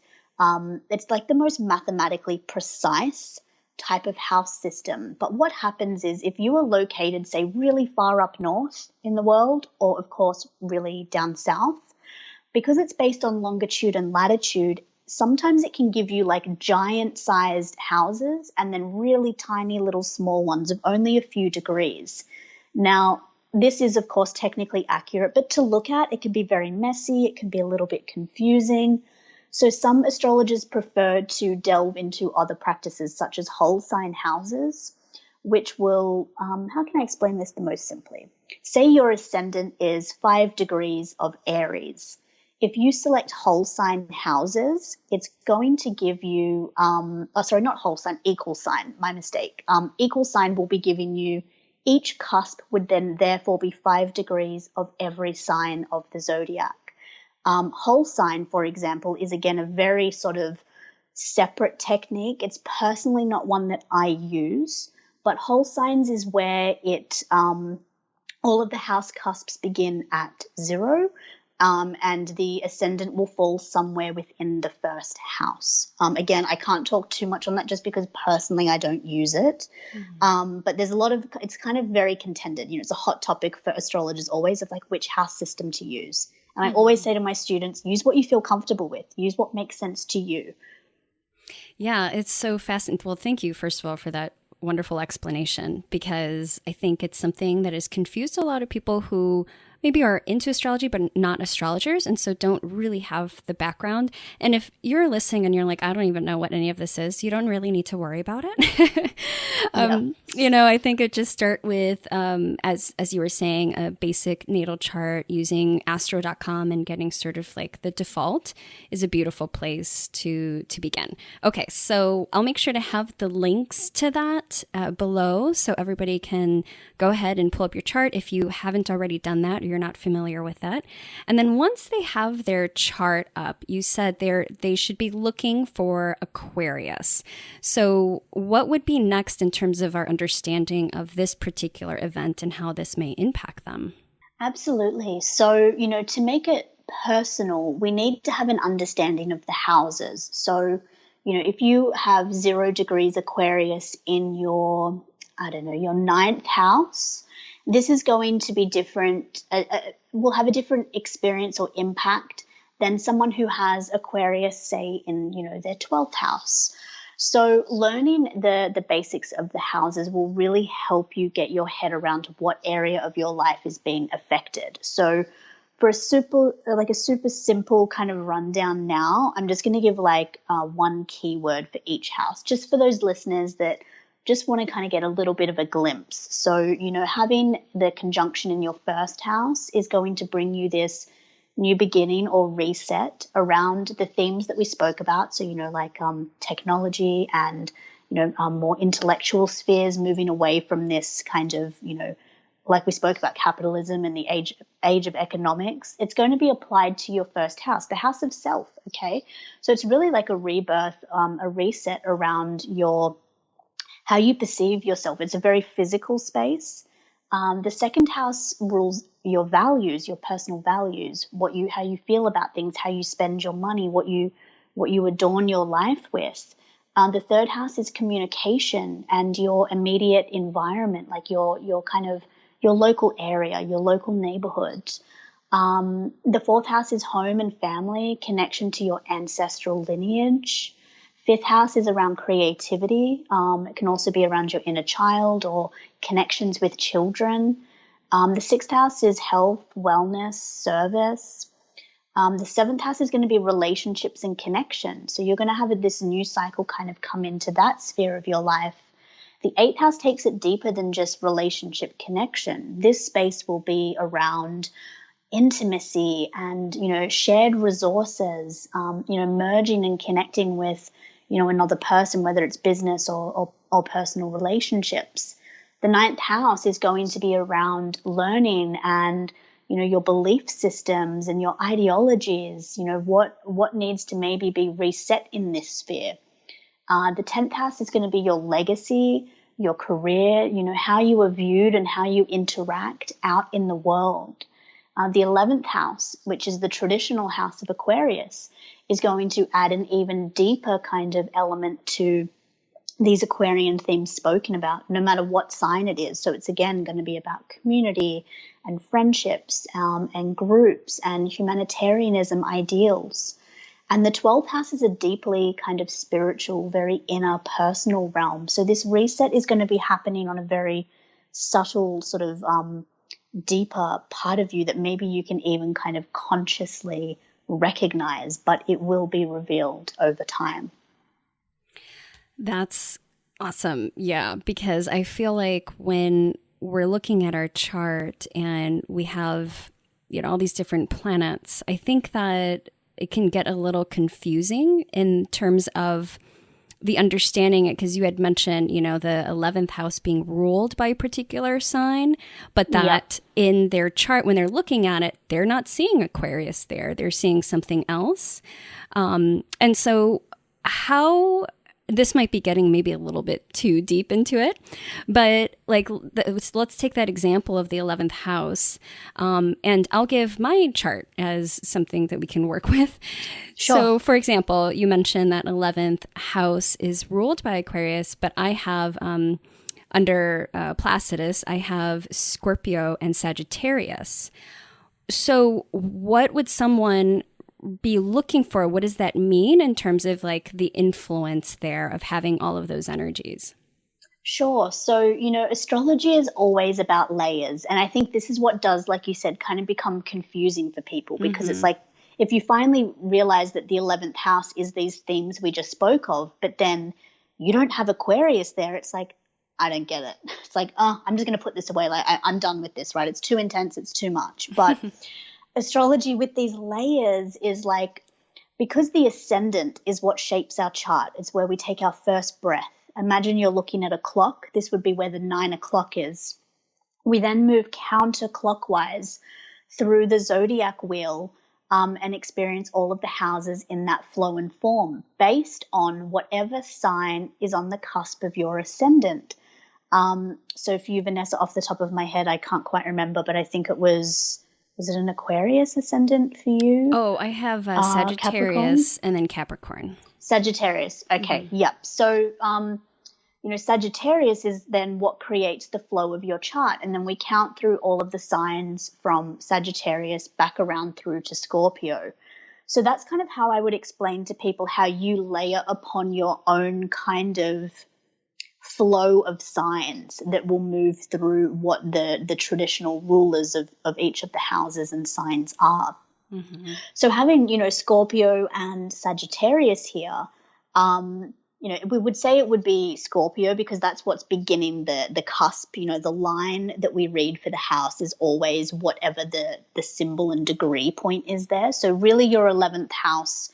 Speaker 1: it's like the most mathematically precise type of house system. But what happens is if you are located, say, really far up north in the world, or of course really down south, because it's based on longitude and latitude, sometimes it can give you like giant sized houses and then really tiny little small ones of only a few degrees. Now, this is, of course, technically accurate, but to look at, it can be very messy. It can be a little bit confusing. So some astrologers prefer to delve into other practices such as whole sign houses, which will, how can I explain this the most simply? Say your ascendant is 5 degrees of Aries. If you select whole sign houses, it's going to give you, not whole sign, equal sign, my mistake. Equal sign will be giving you, each cusp would then therefore be 5 degrees of every sign of the zodiac. Whole sign, for example, is again a very sort of separate technique. It's personally not one that I use, but whole signs is where all of the house cusps begin at 0. And the ascendant will fall somewhere within the first house. Again, I can't talk too much on that just because personally I don't use it. Mm-hmm. But there's it's kind of very contended. It's a hot topic for astrologers always of like which house system to use. And I always say to my students, use what you feel comfortable with. Use what makes sense to you.
Speaker 2: Yeah, it's so fascinating. Well, thank you, first of all, for that wonderful explanation, because I think it's something that has confused a lot of people who maybe are into astrology but not astrologers, and so don't really have the background. And if you're listening and you're like, I don't even know what any of this is, you don't really need to worry about it. I think it just start with, as you were saying, a basic natal chart using astro.com and getting sort of like the default is a beautiful place to begin. Okay, so I'll make sure to have the links to that below so everybody can go ahead and pull up your chart if you haven't already done that or you're not familiar with that. And then once they have their chart up, you said they should be looking for Aquarius. So what would be next in terms of our understanding of this particular event and how this may impact them?
Speaker 1: Absolutely. So, to make it personal, we need to have an understanding of the houses. So, if you have 0 degrees Aquarius in your ninth house, this is going to be different, will have a different experience or impact than someone who has Aquarius, say, in, their 12th house. So learning the basics of the houses will really help you get your head around what area of your life is being affected. So for a super simple kind of rundown now, I'm just going to give one keyword for each house, just for those listeners that just want to kind of get a little bit of a glimpse. So, having the conjunction in your first house is going to bring you this new beginning or reset around the themes that we spoke about. So, technology and, more intellectual spheres, moving away from this kind of, like we spoke about capitalism and the age of economics. It's going to be applied to your first house, the house of self. Okay. So it's really like a rebirth, a reset around how you perceive yourself. It's a very physical space. The second house rules your values, your personal values, how you feel about things, how you spend your money, what you adorn your life with. The third house is communication and your immediate environment, like your local area, your local neighborhood. The fourth house is home and family, connection to your ancestral lineage. Fifth house is around creativity. It can also be around your inner child or connections with children. The sixth house is health, wellness, service. The seventh house is going to be relationships and connection. So you're going to have this new cycle kind of come into that sphere of your life. The eighth house takes it deeper than just relationship connection. This space will be around intimacy and, shared resources, merging and connecting with, another person, whether it's business or personal relationships. The ninth house is going to be around learning and, your belief systems and your ideologies, what needs to maybe be reset in this sphere. The 10th house is going to be your legacy, your career, how you are viewed and how you interact out in the world. The 11th house, which is the traditional house of Aquarius, is going to add an even deeper kind of element to these Aquarian themes spoken about, no matter what sign it is. So it's again going to be about community and friendships and groups and humanitarianism ideals. And the 12th house is a deeply kind of spiritual, very inner personal realm. So this reset is going to be happening on a very subtle sort of deeper part of you that maybe you can even kind of consciously recognize, but it will be revealed over time.
Speaker 2: That's awesome. Yeah, because I feel like when we're looking at our chart and we have, all these different planets, I think that it can get a little confusing in terms of the understanding it, because you had mentioned, the 11th house being ruled by a particular sign, but that in their chart, when they're looking at it, they're not seeing Aquarius there. They're seeing something else. And so this might be getting maybe a little bit too deep into it, but let's take that example of the 11th house. And I'll give my chart as something that we can work with. Sure. So for example, you mentioned that 11th house is ruled by Aquarius, but I have, under Placidus, I have Scorpio and Sagittarius. So what would someone be looking for? What does that mean in terms of the influence there of having all of those energies?
Speaker 1: Sure. So, astrology is always about layers. And I think this is what does, like you said, kind of become confusing for people, because it's
Speaker 2: Mm-hmm.
Speaker 1: like if you finally realize that the 11th house is these themes we just spoke of, but then you don't have Aquarius there, it's like, I don't get it. It's like, oh, I'm just going to put this away. Like, I'm done with this, right? It's too intense. It's too much. But astrology with these layers is like, because the ascendant is what shapes our chart, it's where we take our first breath. Imagine you're looking at a clock. This would be where the 9 o'clock is. We then move counterclockwise through the zodiac wheel, and experience all of the houses in that flow and form based on whatever sign is on the cusp of your ascendant. So for you, Vanessa, off the top of my head, I can't quite remember, but I think was it an Aquarius ascendant for you?
Speaker 2: Oh, I have
Speaker 1: Capricorn?
Speaker 2: Sagittarius and then Capricorn.
Speaker 1: Sagittarius. Okay.
Speaker 2: Mm-hmm.
Speaker 1: Yep. So, Sagittarius is then what creates the flow of your chart. And then we count through all of the signs from Sagittarius back around through to Scorpio. So that's kind of how I would explain to people how you layer upon your own kind of flow of signs that will move through what the traditional rulers of each of the houses and signs are.
Speaker 2: Mm-hmm.
Speaker 1: So having, Scorpio and Sagittarius here, we would say it would be Scorpio because that's what's beginning the cusp. The line that we read for the house is always whatever the symbol and degree point is there. So really your 11th house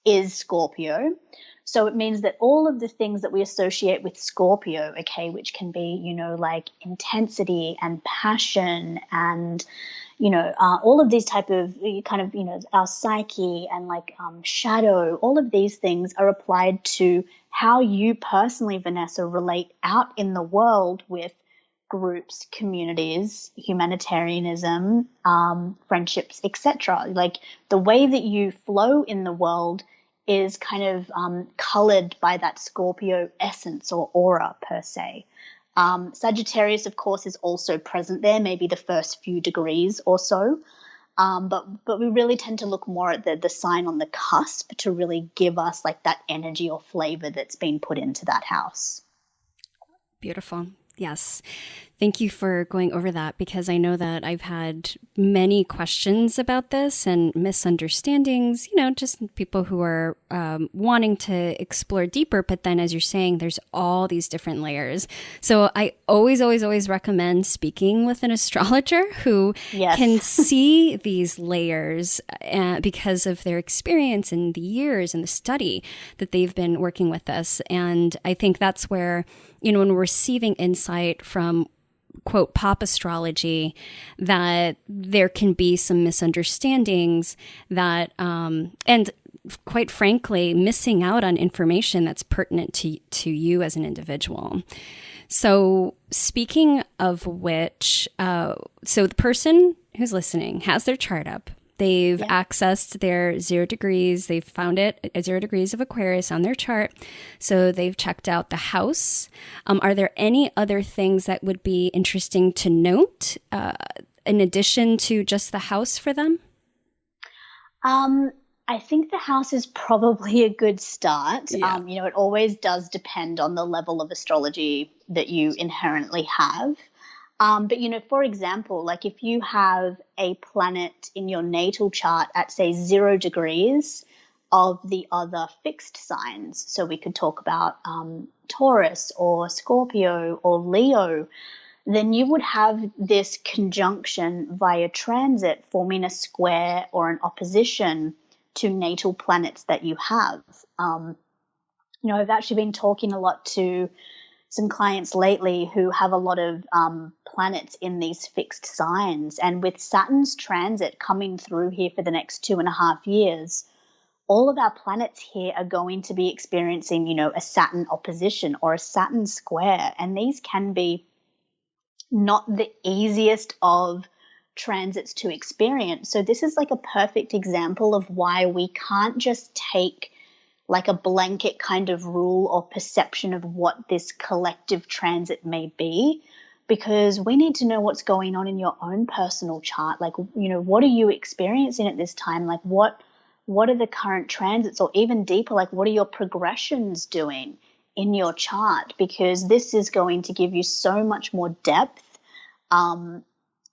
Speaker 1: is Scorpio. So it means that all of the things that we associate with Scorpio, okay, which can be, like intensity and passion and, all of these type of kind of, our psyche and like shadow, all of these things are applied to how you personally, Vanessa, relate out in the world with groups, communities, humanitarianism, friendships, etc. Like the way that you flow in the world is kind of colored by that Scorpio essence or aura per se. Sagittarius, of course, is also present there, maybe the first few degrees or so. But we really tend to look more at the sign on the cusp to really give us like that energy or flavor that's been put into that house.
Speaker 2: Beautiful. Yes. Thank you for going over that, because I know that I've had many questions about this and misunderstandings, just people who are wanting to explore deeper. But then, as you're saying, there's all these different layers. So I always recommend speaking with an astrologer who
Speaker 1: Yes.
Speaker 2: can see these layers because of their experience and the years and the study that they've been working with us. And I think that's where, when we're receiving insight from quote pop astrology, that there can be some misunderstandings that and quite frankly missing out on information that's pertinent to you as an individual. So speaking of which, so the person who's listening has their chart up. They've accessed their 0 degrees. They've found it at 0 degrees of Aquarius on their chart. So they've checked out the house. Are there any other things that would be interesting to note in addition to just the house for them?
Speaker 1: I think the house is probably a good start.
Speaker 2: Yeah.
Speaker 1: It always does depend on the level of astrology that you inherently have. But, for example, like if you have a planet in your natal chart at, say, 0 degrees of the other fixed signs, so we could talk about Taurus or Scorpio or Leo, then you would have this conjunction via transit forming a square or an opposition to natal planets that you have. I've actually been talking a lot to some clients lately who have a lot of planets in these fixed signs. And with Saturn's transit coming through here for the next 2.5 years, all of our planets here are going to be experiencing, a Saturn opposition or a Saturn square. And these can be not the easiest of transits to experience. So this is like a perfect example of why we can't just take like a blanket kind of rule or perception of what this collective transit may be, because we need to know what's going on in your own personal chart. Like, what are you experiencing at this time? Like what are the current transits, or even deeper, like what are your progressions doing in your chart, because this is going to give you so much more depth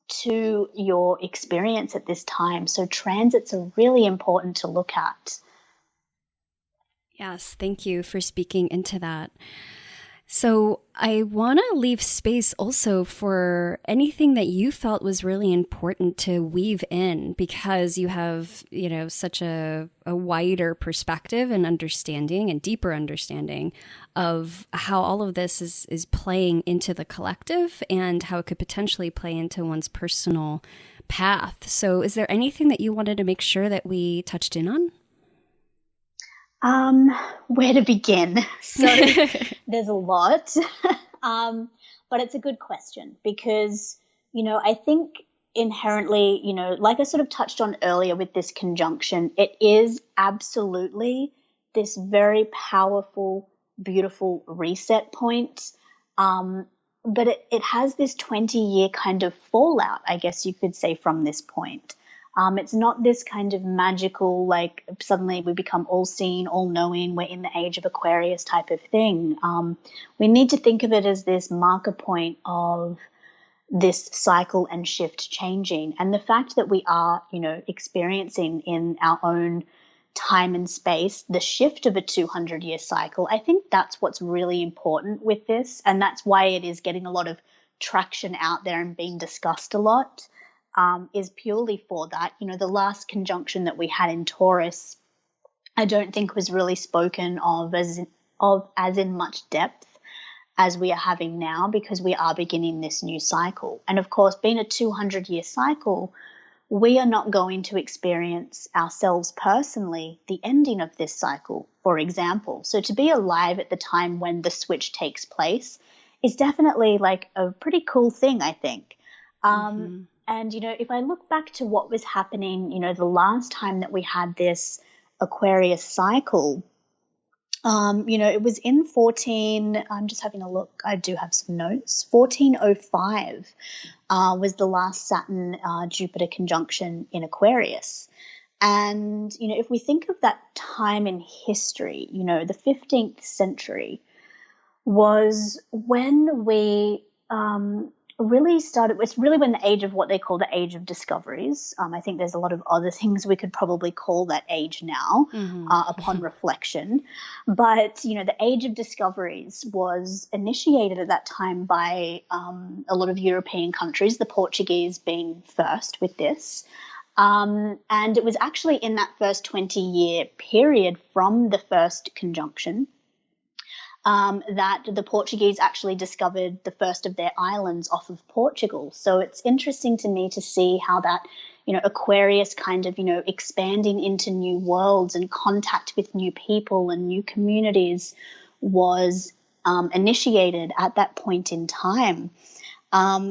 Speaker 1: to your experience at this time. So transits are really important to look at.
Speaker 2: Yes, thank you for speaking into that. So I want to leave space also for anything that you felt was really important to weave in, because you have, such a wider perspective and understanding and deeper understanding of how all of this is playing into the collective and how it could potentially play into one's personal path. So is there anything that you wanted to make sure that we touched in on?
Speaker 1: Where to begin? So there's a lot, but it's a good question because, I think inherently, like I sort of touched on earlier with this conjunction, it is absolutely this very powerful, beautiful reset point. But it has this 20-year kind of fallout, I guess you could say, from this point. It's not this kind of magical, like suddenly we become all seeing, all knowing, we're in the age of Aquarius type of thing. We need to think of it as this marker point of this cycle and shift changing. And the fact that we are, experiencing in our own time and space the shift of a 200-year cycle, I think that's what's really important with this. And that's why it is getting a lot of traction out there and being discussed a lot. Is purely for that. The last conjunction that we had in Taurus, I don't think was really spoken of as in much depth as we are having now, because we are beginning this new cycle. And of course, being a 200-year cycle, we are not going to experience ourselves personally the ending of this cycle, for example. So to be alive at the time when the switch takes place is definitely like a pretty cool thing, I think. And, if I look back to what was happening, the last time that we had this Aquarius cycle, it was in I'm just having a look. I do have some notes. 1405 was the last Saturn-Jupiter conjunction in Aquarius. And, if we think of that time in history, the 15th century was when we really started. It's really when the age of what they call the age of discoveries. I think there's a lot of other things we could probably call that age now upon reflection. But, the age of discoveries was initiated at that time by a lot of European countries, the Portuguese being first with this. And it was actually in that first 20-year period from the first conjunction that the Portuguese actually discovered the first of their islands off of Portugal. So it's interesting to me to see how that, Aquarius kind of, expanding into new worlds and contact with new people and new communities was initiated at that point in time.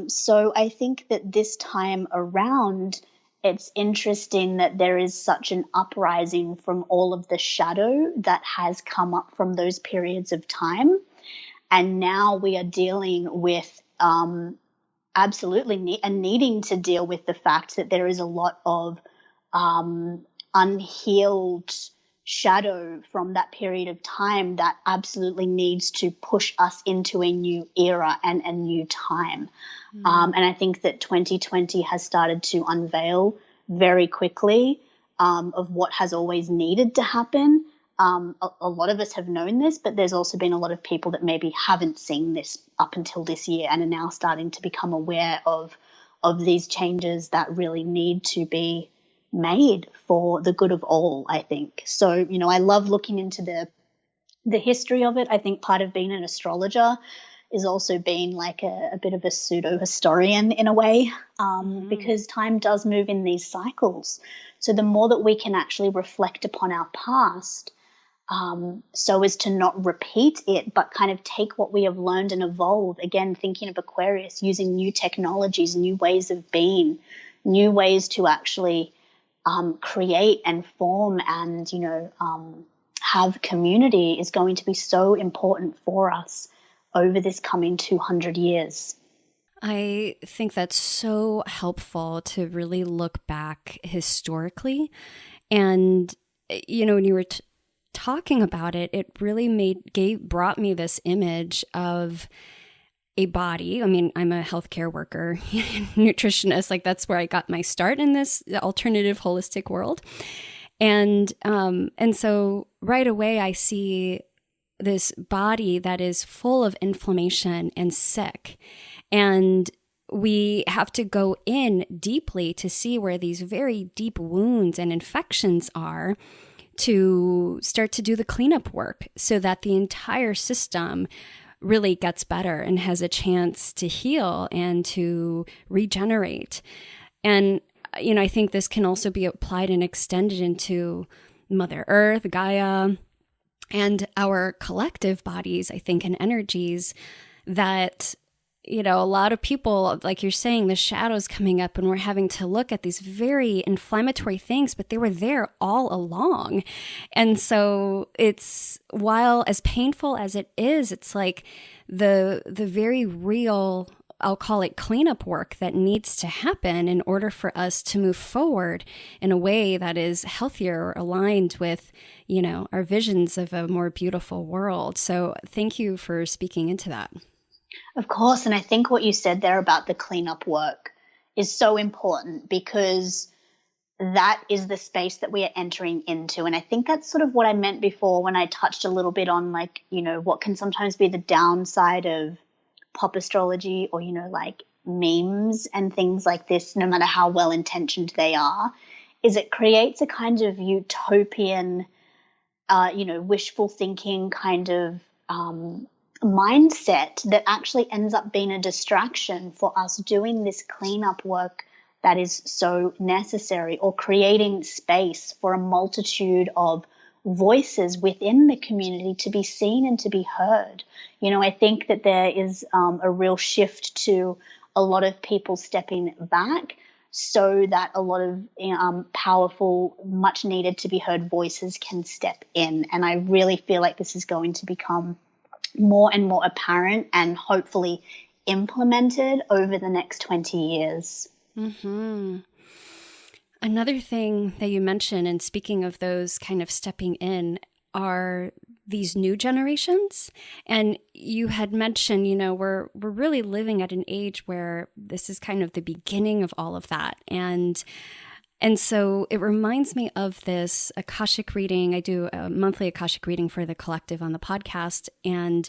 Speaker 1: So I think that this time around, it's interesting that there is such an uprising from all of the shadow that has come up from those periods of time. And now we are dealing with absolutely needing to deal with the fact that there is a lot of unhealed shadow from that period of time that absolutely needs to push us into a new era and a new time. And I think that 2020 has started to unveil very quickly of what has always needed to happen. A lot of us have known this, but there's also been a lot of people that maybe haven't seen this up until this year and are now starting to become aware of these changes that really need to be made for the good of all, I think. So, I love looking into the history of it. I think part of being an astrologer is also being like a bit of a pseudo-historian in a way, because time does move in these cycles. So the more that we can actually reflect upon our past, so as to not repeat it, but kind of take what we have learned and evolve. Again, thinking of Aquarius, using new technologies, new ways of being, new ways to actually create and form and, have community is going to be so important for us over this coming 200 years.
Speaker 2: I think that's so helpful to really look back historically. And, when you were talking about it, it really brought me this image of a body. I mean, I'm a healthcare worker, nutritionist. Like that's where I got my start in this alternative holistic world. And so right away I see this body that is full of inflammation and sick. And we have to go in deeply to see where these very deep wounds and infections are to start to do the cleanup work so that the entire system really gets better and has a chance to heal and to regenerate. And, I think this can also be applied and extended into Mother Earth, Gaia, and our collective bodies, I think, and energies that, a lot of people, like you're saying, the shadows coming up and we're having to look at these very inflammatory things, but they were there all along. And so while as painful as it is, it's like the very real, I'll call it cleanup work that needs to happen in order for us to move forward in a way that is healthier or aligned with, our visions of a more beautiful world. So thank you for speaking into that.
Speaker 1: Of course. And I think what you said there about the cleanup work is so important because that is the space that we are entering into. And I think that's sort of what I meant before when I touched a little bit on what can sometimes be the downside of pop astrology or, like memes and things like this, no matter how well intentioned they are, is it creates a kind of utopian, wishful thinking kind of mindset that actually ends up being a distraction for us doing this cleanup work that is so necessary, or creating space for a multitude of voices within the community to be seen and to be heard. I think that there is a real shift to a lot of people stepping back so that a lot of powerful, much needed to be heard voices can step in. And I really feel like this is going to become more and more apparent and hopefully implemented over the next 20 years.
Speaker 2: Mm-hmm. Another thing that you mentioned, and speaking of those kind of stepping in, are these new generations. And you had mentioned, we're really living at an age where this is kind of the beginning of all of that. And so it reminds me of this Akashic reading. I do a monthly Akashic reading for the collective on the podcast. And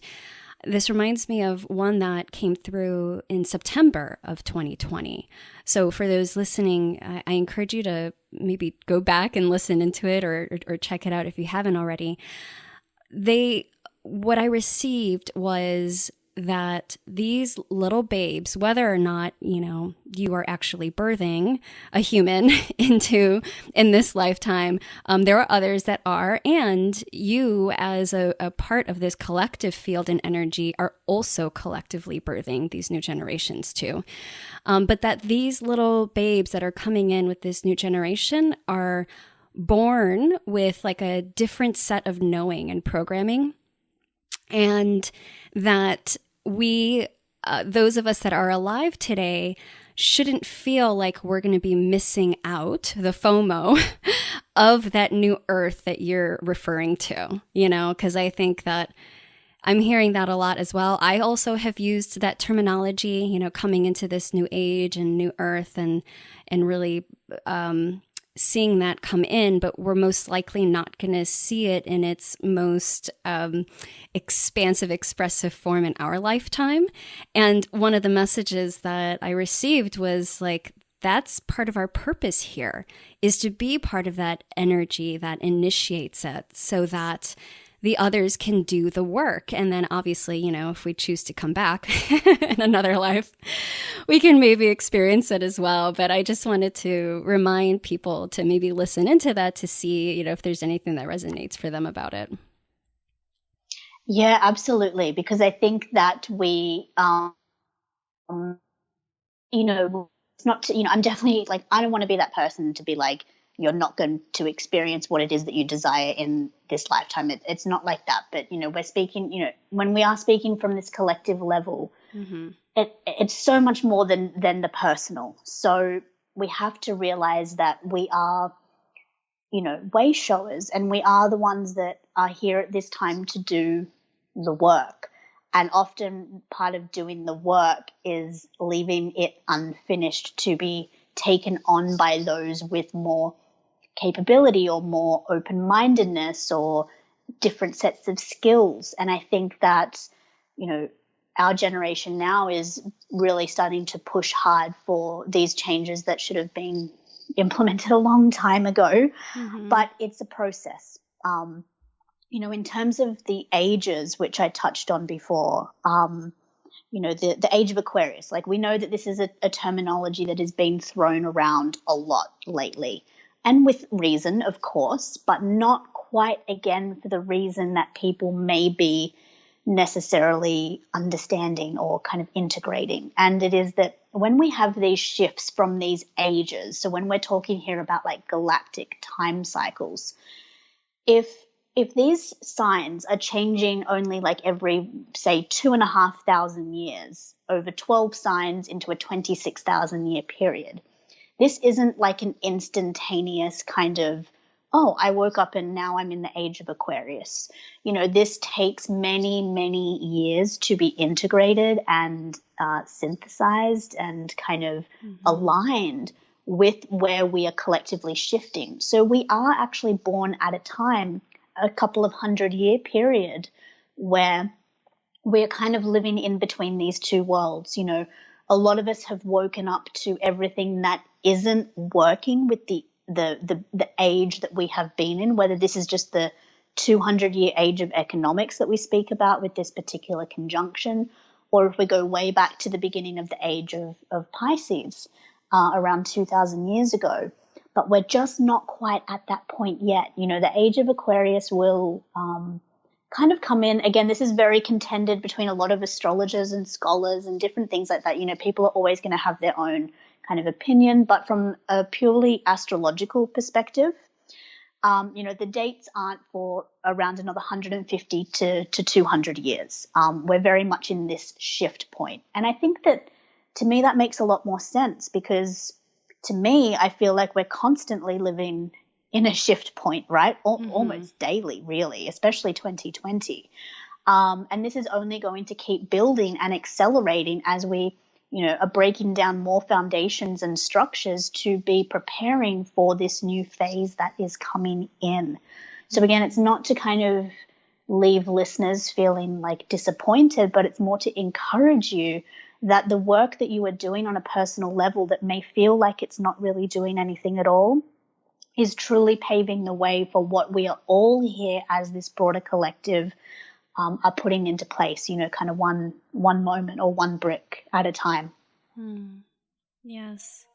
Speaker 2: this reminds me of one that came through in September of 2020. So for those listening, I encourage you to maybe go back and listen into it or check it out if you haven't already. What I received was that these little babes, whether or not, you are actually birthing a human in this lifetime, there are others that are, and you as a part of this collective field and energy are also collectively birthing these new generations too. But that these little babes that are coming in with this new generation are born with like a different set of knowing and programming. And that we, those of us that are alive today, shouldn't feel like we're going to be missing out, the FOMO, of that new earth that you're referring to, because I think that I'm hearing that a lot as well. I also have used that terminology, coming into this new age and new earth and really seeing that come in, but we're most likely not going to see it in its most expansive, expressive form in our lifetime. And one of the messages that I received was like, that's part of our purpose here, is to be part of that energy that initiates it so that the others can do the work. And then obviously, if we choose to come back in another life, we can maybe experience it as well. But I just wanted to remind people to maybe listen into that to see, if there's anything that resonates for them about it.
Speaker 1: Yeah, absolutely. Because I think that we, it's not to, I'm definitely like, I don't want to be that person to be like, you're not going to experience what it is that you desire in this lifetime. It's not like that. But, we're speaking, when we are speaking from this collective level, mm-hmm. it's so much more than the personal. So we have to realize that we are, way showers, and we are the ones that are here at this time to do the work. And often part of doing the work is leaving it unfinished to be taken on by those with more capability or more open-mindedness or different sets of skills. And I think that, our generation now is really starting to push hard for these changes that should have been implemented a long time ago. Mm-hmm. But it's a process. In terms of the ages, which I touched on before, the age of Aquarius, like we know that this is a terminology that has been thrown around a lot lately, and with reason, of course, but not quite, again, for the reason that people may be necessarily understanding or kind of integrating. And it is that when we have these shifts from these ages, so when we're talking here about like galactic time cycles, if these signs are changing only like every, say, 2,500 years over 12 signs into a 26,000 year period, this isn't like an instantaneous kind of, oh, I woke up and now I'm in the age of Aquarius. This takes many, many years to be integrated and synthesized and kind of aligned with where we are collectively shifting. So we are actually born at a time, a couple of 100-year period, where we're kind of living in between these two worlds. A lot of us have woken up to everything that isn't working with the age that we have been in, whether this is just the 200-year age of economics that we speak about with this particular conjunction, or if we go way back to the beginning of the age of Pisces, around 2,000 years ago. But we're just not quite at that point yet. The age of Aquarius will kind of come in. Again, this is very contended between a lot of astrologers and scholars and different things like that. People are always going to have their own kind of opinion, but from a purely astrological perspective, the dates aren't for around another 150 to 200 years. We're very much in this shift point. And I think that, to me, that makes a lot more sense, because to me, I feel like we're constantly living in a shift point, right? Almost daily, really, especially 2020. And this is only going to keep building and accelerating as we, are breaking down more foundations and structures to be preparing for this new phase that is coming in. So again, it's not to kind of leave listeners feeling like disappointed, but it's more to encourage you that the work that you are doing on a personal level that may feel like it's not really doing anything at all is truly paving the way for what we are all here as this broader collective are putting into place, kind of one moment or one brick at a time.
Speaker 2: Yes.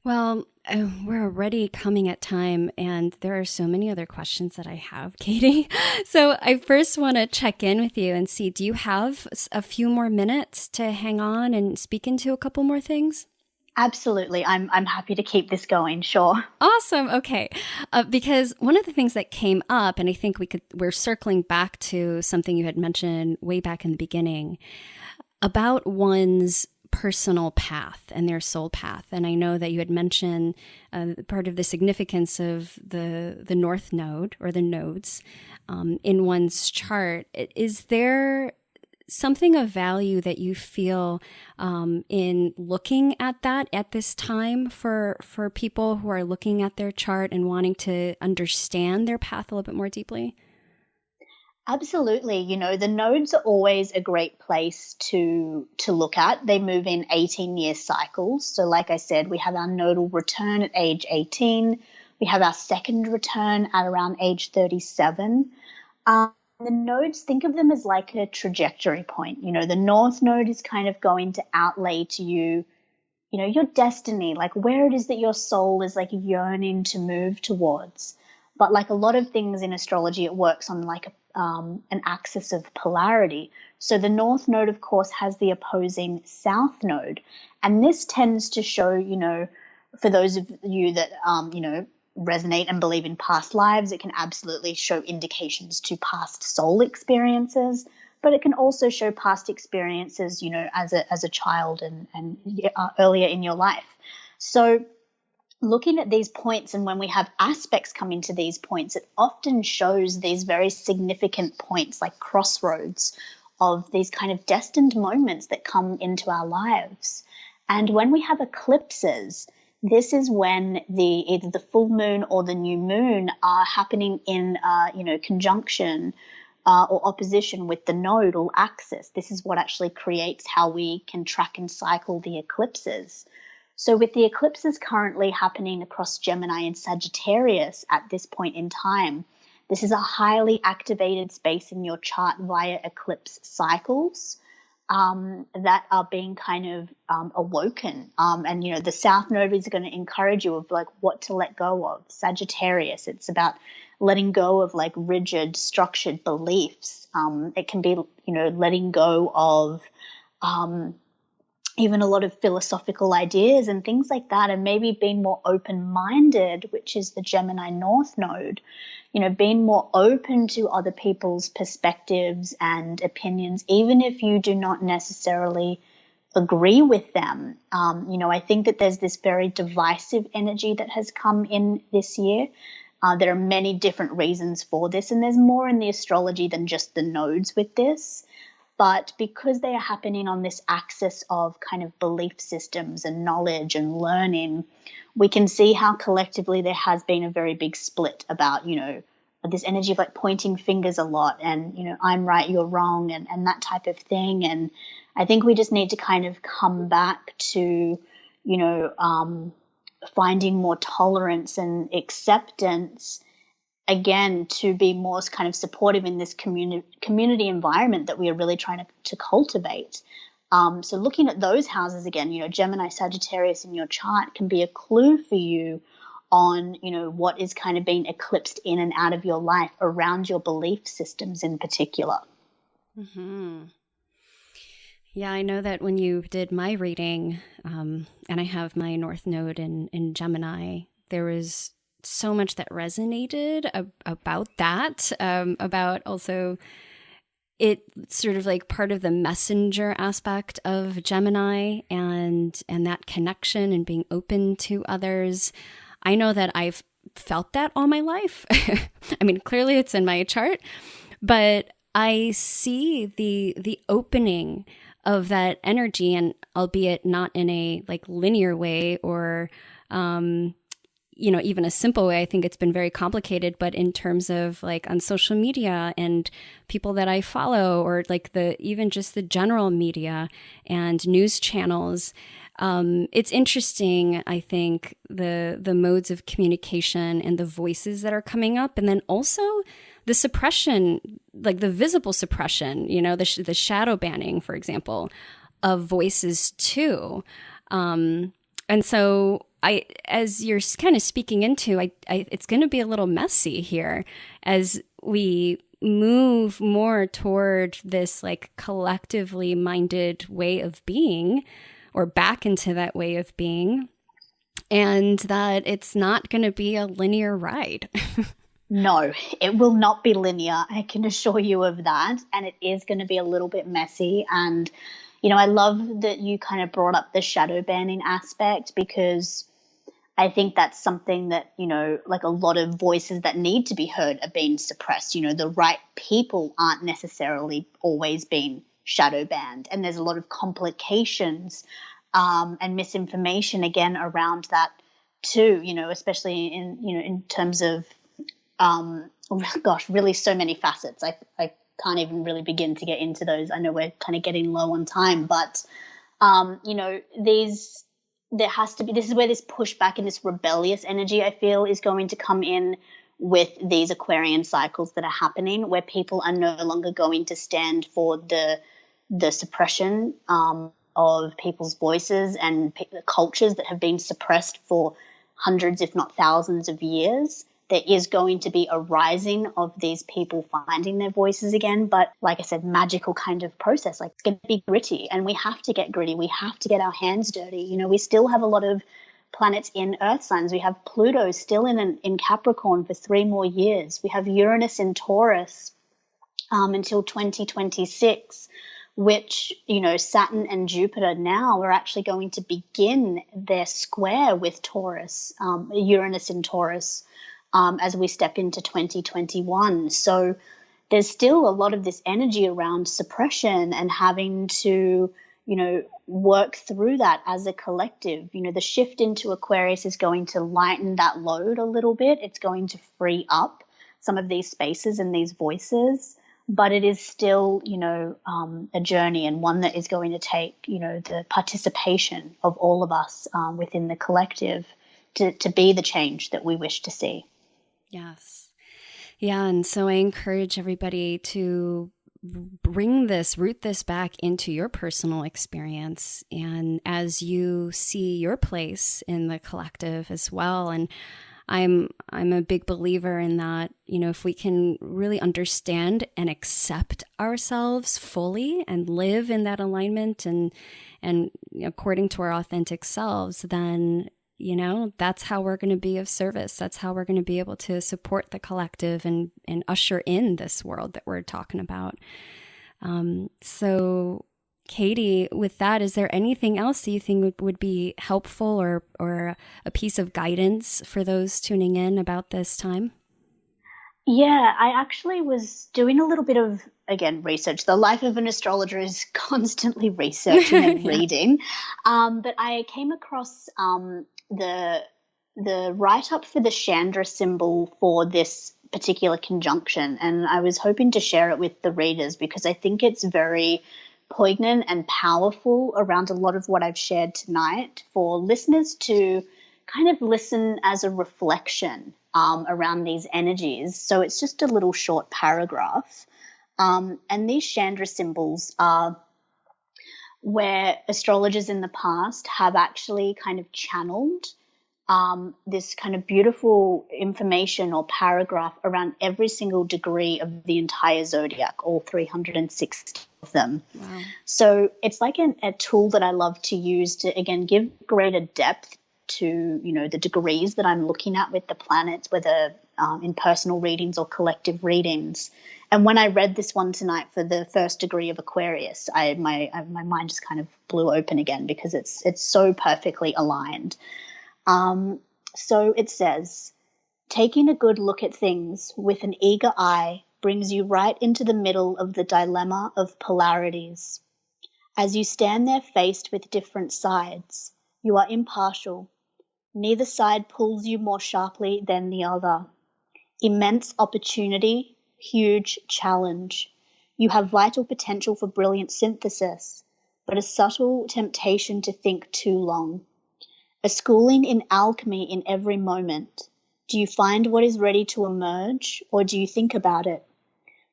Speaker 2: Well, we're already coming at time, and there are so many other questions that I have, Katie. So I first want to check in with you and see, do you have a few more minutes to hang on and speak into a couple more things?
Speaker 1: Absolutely. I'm happy to keep this going. Sure.
Speaker 2: Awesome. Okay. Because one of the things that came up, and I think we're circling back to something you had mentioned way back in the beginning about one's personal path and their soul path. And I know that you had mentioned part of the significance of the North Node or the nodes in one's chart. Is there something of value that you feel in looking at that at this time for people who are looking at their chart and wanting to understand their path a little bit more deeply?
Speaker 1: Absolutely. The nodes are always a great place to look at. They move in 18-year cycles. So like I said, we have our nodal return at age 18. We have our second return at around age 37. The nodes, think of them as like a trajectory point. The North Node is kind of going to outlay to you, your destiny, like where it is that your soul is like yearning to move towards. But like a lot of things in astrology, it works on like an axis of polarity. So the North Node, of course, has the opposing South Node. And this tends to show, for those of you that, resonate and believe in past lives, it can absolutely show indications to past soul experiences, but it can also show past experiences, as a child and earlier in your life. So looking at these points, and when we have aspects come into these points, it often shows these very significant points, like crossroads of these kind of destined moments that come into our lives. And when we have eclipses, this is when either the full moon or the new moon are happening in conjunction or opposition with the nodal axis. This is what actually creates how we can track and cycle the eclipses. So with the eclipses currently happening across Gemini and Sagittarius at this point in time, this is a highly activated space in your chart via eclipse cycles that are being kind of awoken. And, the South Node is going to encourage you of like what to let go of. Sagittarius, it's about letting go of like rigid, structured beliefs. It can be, letting go of even a lot of philosophical ideas and things like that, and maybe being more open-minded, which is the Gemini North Node, being more open to other people's perspectives and opinions, even if you do not necessarily agree with them. I think that there's this very divisive energy that has come in this year. There are many different reasons for this, and there's more in the astrology than just the nodes with this. But because they are happening on this axis of kind of belief systems and knowledge and learning, we can see how collectively there has been a very big split about, this energy of like pointing fingers a lot and, I'm right, you're wrong, and that type of thing. And I think we just need to kind of come back to, finding more tolerance and acceptance, again, to be more kind of supportive in this community environment that we are really trying to cultivate. So looking at those houses again, Gemini, Sagittarius in your chart can be a clue for you on, what is kind of being eclipsed in and out of your life around your belief systems in particular.
Speaker 2: Mm-hmm. Yeah, I know that when you did my reading, and I have my North Node in Gemini, there was so much that resonated about that, about also it sort of like part of the messenger aspect of Gemini and that connection and being open to others. I know that I've felt that all my life. I mean, clearly it's in my chart, but I see the opening of that energy, and albeit not in a like linear way or even a simple way. I think it's been very complicated, but in terms of like on social media and people that I follow, or like even just the general media and news channels, it's interesting, I think, the modes of communication and the voices that are coming up. And then also the suppression, like the visible suppression, the shadow banning, for example, of voices too. And so as you're kind of speaking into, it's going to be a little messy here as we move more toward this like collectively minded way of being, or back into that way of being, and that it's not going to be a linear ride.
Speaker 1: No, it will not be linear. I can assure you of that. And it is going to be a little bit messy. And, I love that you kind of brought up the shadow banning aspect, because I think that's something that, like a lot of voices that need to be heard are being suppressed. The right people aren't necessarily always being shadow banned. And there's a lot of complications and misinformation, again, around that too, especially in terms of, really so many facets. I can't even really begin to get into those. I know we're kind of getting low on time, but, this is where this pushback and this rebellious energy, I feel, is going to come in with these Aquarian cycles that are happening, where people are no longer going to stand for the suppression of people's voices and cultures that have been suppressed for hundreds, if not thousands of years. There is going to be a rising of these people finding their voices again. But like I said, magical kind of process, like it's going to be gritty, and we have to get gritty. We have to get our hands dirty. We still have a lot of planets in earth signs. We have Pluto still in Capricorn for 3 more years. We have Uranus in Taurus until 2026. which, you know, Saturn and Jupiter now are actually going to begin their square with Taurus, Uranus in Taurus, as we step into 2021. So there's still a lot of this energy around suppression and having to, you know, work through that as a collective. You know, the shift into Aquarius is going to lighten that load a little bit. It's going to free up some of these spaces and these voices, but it is still, you know, a journey, and one that is going to take, you know, the participation of all of us within the collective to be the change that we wish to see.
Speaker 2: Yes. Yeah. And so I encourage everybody to root this back into your personal experience. And as you see your place in the collective as well. And I'm a big believer in that, you know, if we can really understand and accept ourselves fully and live in that alignment and according to our authentic selves, then, you know, that's how we're going to be of service. That's how we're going to be able to support the collective and usher in this world that we're talking about. So Katie, with that, is there anything else that you think would be helpful or a piece of guidance for those tuning in about this time?
Speaker 1: Yeah, I actually was doing a little bit of, again, research. The life of an astrologer is constantly researching and reading. But I came across the write-up for the Chandra symbol for this particular conjunction, and I was hoping to share it with the readers because I think it's very poignant and powerful around a lot of what I've shared tonight for listeners to kind of listen as a reflection around these energies. So it's just a little short paragraph. And these Chandra symbols are where astrologers in the past have actually kind of channeled this kind of beautiful information or paragraph around every single degree of the entire zodiac, all 360 of them.
Speaker 2: Wow.
Speaker 1: So it's like a tool that I love to use to, again, give greater depth to, you know, the degrees that I'm looking at with the planets, whether in personal readings or collective readings. And when I read this one tonight for the first degree of Aquarius, my mind just kind of blew open again because it's so perfectly aligned. So it says, taking a good look at things with an eager eye brings you right into the middle of the dilemma of polarities. As you stand there faced with different sides, you are impartial. Neither side pulls you more sharply than the other. Immense opportunity, huge challenge. You have vital potential for brilliant synthesis, but a subtle temptation to think too long. A schooling in alchemy in every moment. Do you find what is ready to emerge, or do you think about it?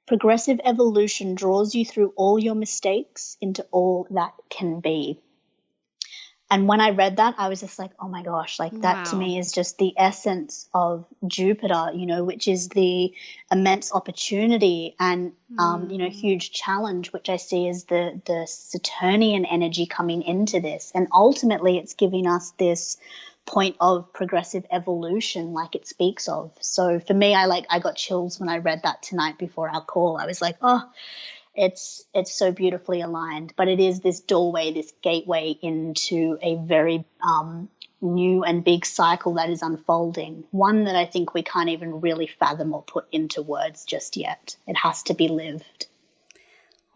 Speaker 1: Progressive evolution draws you through all your mistakes into all that can be. And when I read that, I was just like, oh my gosh, like that to me is just the essence of Jupiter, you know, which is the immense opportunity and, you know, huge challenge, which I see as the Saturnian energy coming into this. And ultimately it's giving us this point of progressive evolution like it speaks of. So for me, I got chills when I read that tonight before our call. I was like, oh, it's so beautifully aligned, but it is this doorway, this gateway into a very new and big cycle that is unfolding, one that I think we can't even really fathom or put into words just yet. It has to be lived.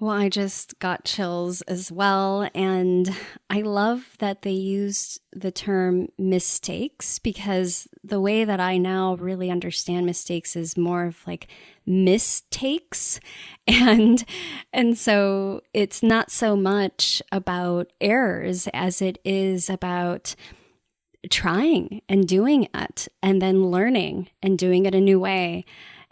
Speaker 2: Well, I just got chills as well. And I love that they used the term mistakes, because the way that I now really understand mistakes is more of like mistakes. And so it's not so much about errors as it is about trying and doing it and then learning and doing it a new way.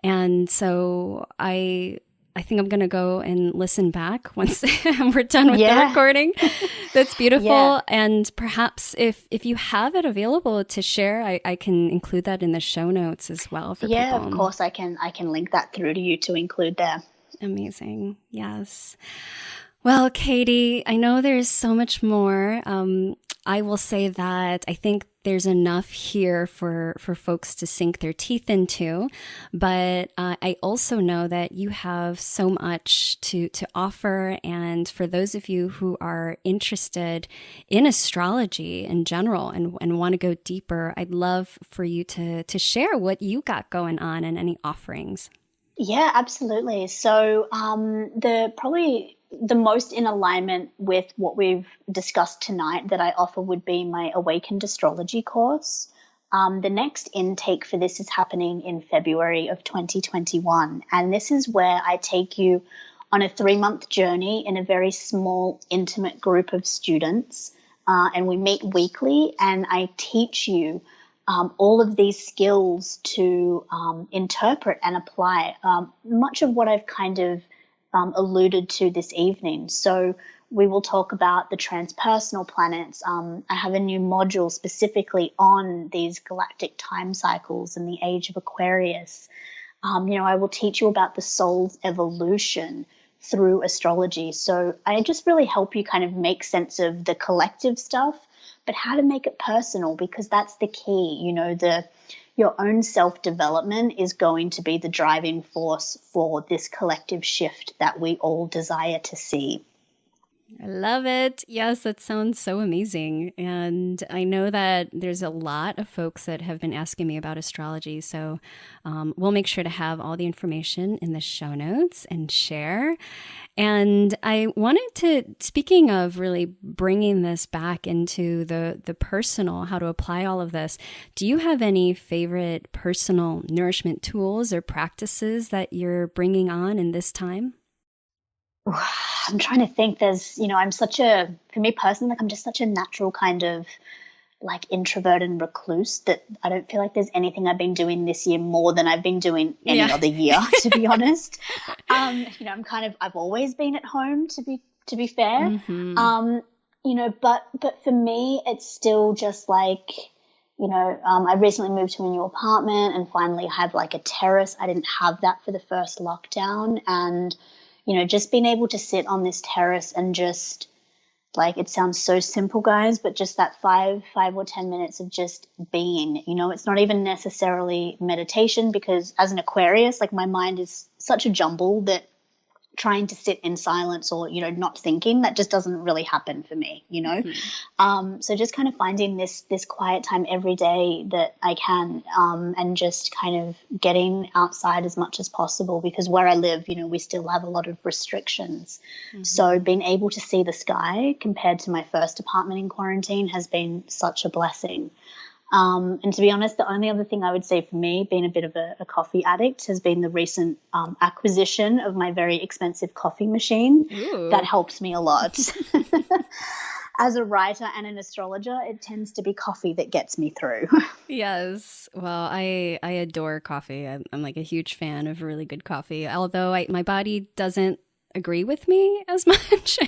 Speaker 2: And so I think I'm going to go and listen back once we're done with the recording. That's beautiful. Yeah. And perhaps if you have it available to share, I can include that in the show notes as well for people.
Speaker 1: Yeah, of course. I can link that through to you to include there.
Speaker 2: Amazing. Yes. Well, Katie, I know there's so much more. I will say that I think there's enough here for folks to sink their teeth into. But I also know that you have so much to offer. And for those of you who are interested in astrology in general and want to go deeper, I'd love for you to share what you got going on and any offerings.
Speaker 1: Yeah, absolutely. So probably the most in alignment with what we've discussed tonight that I offer would be my Awakened Astrology course. The next intake for this is happening in February of 2021. And this is where I take you on a 3-month journey in a very small, intimate group of students. And we meet weekly, and I teach you all of these skills to interpret and apply much of what I've kind of alluded to this evening. So we will talk about the transpersonal planets. I have a new module specifically on these galactic time cycles and the Age of Aquarius. I will teach you about the soul's evolution through astrology. So I just really help you kind of make sense of the collective stuff, but how to make it personal, because that's the key. Your own self-development is going to be the driving force for this collective shift that we all desire to see.
Speaker 2: I love it. Yes, that sounds so amazing. And I know that there's a lot of folks that have been asking me about astrology. So we'll make sure to have all the information in the show notes and share. And I wanted to, speaking of really bringing this back into the personal, how to apply all of this, do you have any favorite personal nourishment tools or practices that you're bringing on in this time?
Speaker 1: I'm trying to think. For me personally, I'm just such a natural kind of introvert and recluse that I don't feel like there's anything I've been doing this year more than I've been doing any other year, to be honest. I've always been at home, to be fair. Mm-hmm. But for me, it's still just I recently moved to a new apartment and finally have a terrace. I didn't have that for the first lockdown, and just being able to sit on this terrace and just it sounds so simple, guys, but just that 5 or 10 minutes of just being, it's not even necessarily meditation, because as an Aquarius, my mind is such a jumble that trying to sit in silence or, not thinking, that just doesn't really happen for me, Mm-hmm. So just kind of finding this quiet time every day that I can, and just kind of getting outside as much as possible, because where I live, we still have a lot of restrictions. Mm-hmm. So being able to see the sky compared to my first apartment in quarantine has been such a blessing. And to be honest, the only other thing I would say for me, being a bit of a coffee addict, has been the recent acquisition of my very expensive coffee machine. Ooh. That helps me a lot. As a writer and an astrologer, it tends to be coffee that gets me through.
Speaker 2: Yes. Well, I adore coffee. I'm a huge fan of really good coffee, although my body doesn't agree with me as much.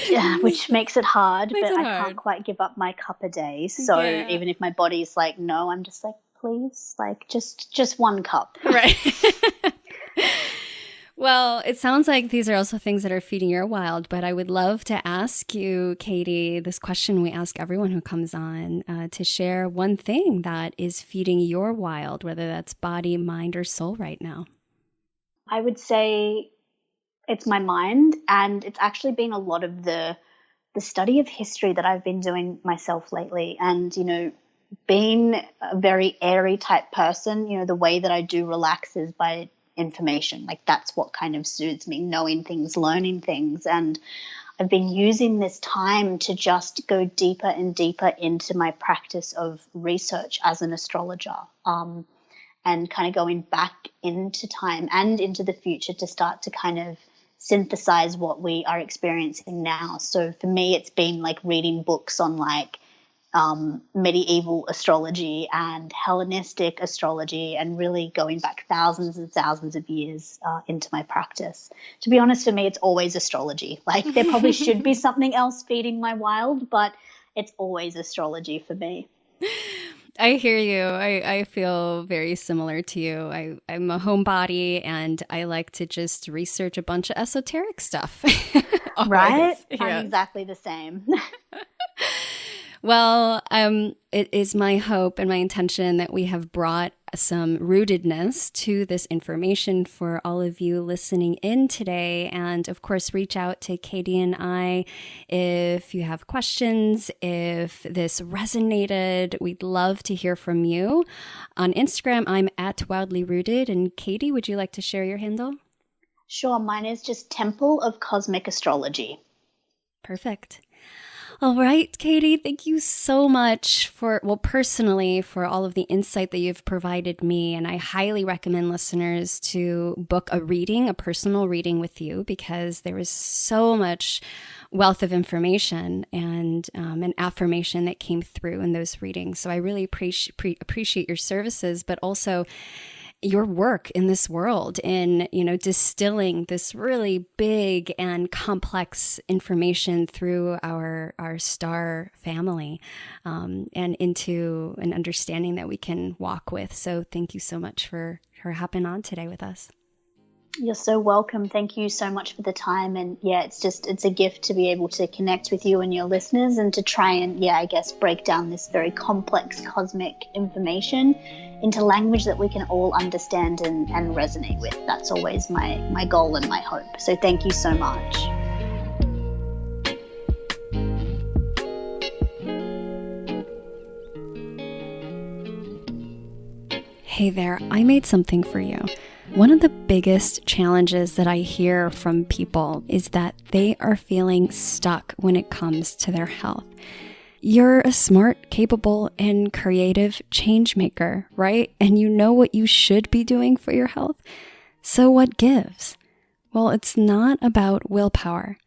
Speaker 1: Yeah, which makes it hard, but I can't quite give up my cup a day. So even if my body's no, I'm just please, just one cup.
Speaker 2: Right. Well, it sounds like these are also things that are feeding your wild, but I would love to ask you, Katie, this question we ask everyone who comes on, to share one thing that is feeding your wild, whether that's body, mind, or soul right now.
Speaker 1: I would say it's my mind, and it's actually been a lot of the study of history that I've been doing myself lately. And, being a very airy type person, the way that I do relax is by information. That's what kind of soothes me, knowing things, learning things. And I've been using this time to just go deeper and deeper into my practice of research as an astrologer, and kind of going back into time and into the future to start to kind of synthesize what we are experiencing now. So for me, it's been reading books on medieval astrology and Hellenistic astrology, and really going back thousands and thousands of years into my practice. To be honest, for me, it's always astrology. There probably should be something else feeding my wild, but it's always astrology for me.
Speaker 2: I hear you. I feel very similar to you. I'm a homebody, and I like to just research a bunch of esoteric stuff.
Speaker 1: Right? Yeah. I'm exactly the same.
Speaker 2: Well, it is my hope and my intention that we have brought some rootedness to this information for all of you listening in today. And of course, reach out to Katie and I if you have questions, if this resonated. We'd love to hear from you. On Instagram, I'm at Wildly Rooted. And Katie, would you like to share your handle?
Speaker 1: Sure, mine is just Temple of Cosmic Astrology.
Speaker 2: Perfect. All right, Katie, thank you so much personally, for all of the insight that you've provided me. And I highly recommend listeners to book a personal reading with you, because there is so much wealth of information and an affirmation that came through in those readings. So I really appreciate your services, but also your work in this world in, distilling this really big and complex information through our star family and into an understanding that we can walk with. So thank you so much for hopping on today with us.
Speaker 1: You're so welcome. Thank you so much for the time. And it's a gift to be able to connect with you and your listeners and to try and, break down this very complex cosmic information into language that we can all understand and resonate with. That's always my goal and my hope. So thank you so much.
Speaker 2: Hey there, I made something for you. One of the biggest challenges that I hear from people is that they are feeling stuck when it comes to their health. You're a smart, capable, and creative change maker, right? And you know what you should be doing for your health. So what gives? Well, it's not about willpower.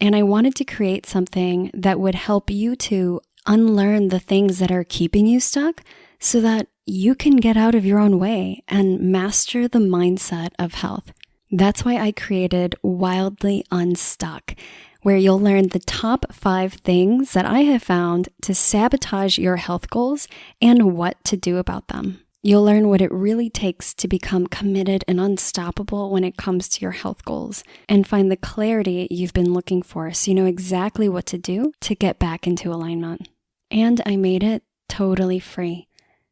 Speaker 2: And I wanted to create something that would help you to unlearn the things that are keeping you stuck so that you can get out of your own way and master the mindset of health. That's why I created Wildly Unstuck, where you'll learn the top 5 things that I have found to sabotage your health goals and what to do about them. You'll learn what it really takes to become committed and unstoppable when it comes to your health goals and find the clarity you've been looking for so you know exactly what to do to get back into alignment. And I made it totally free.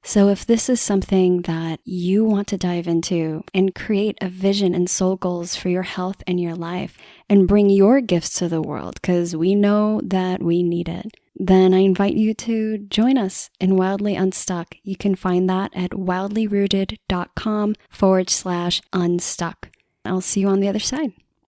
Speaker 2: So if this is something that you want to dive into and create a vision and soul goals for your health and your life and bring your gifts to the world, because we know that we need it, then I invite you to join us in Wildly Unstuck. You can find that at wildlyrooted.com/unstuck. I'll see you on the other side.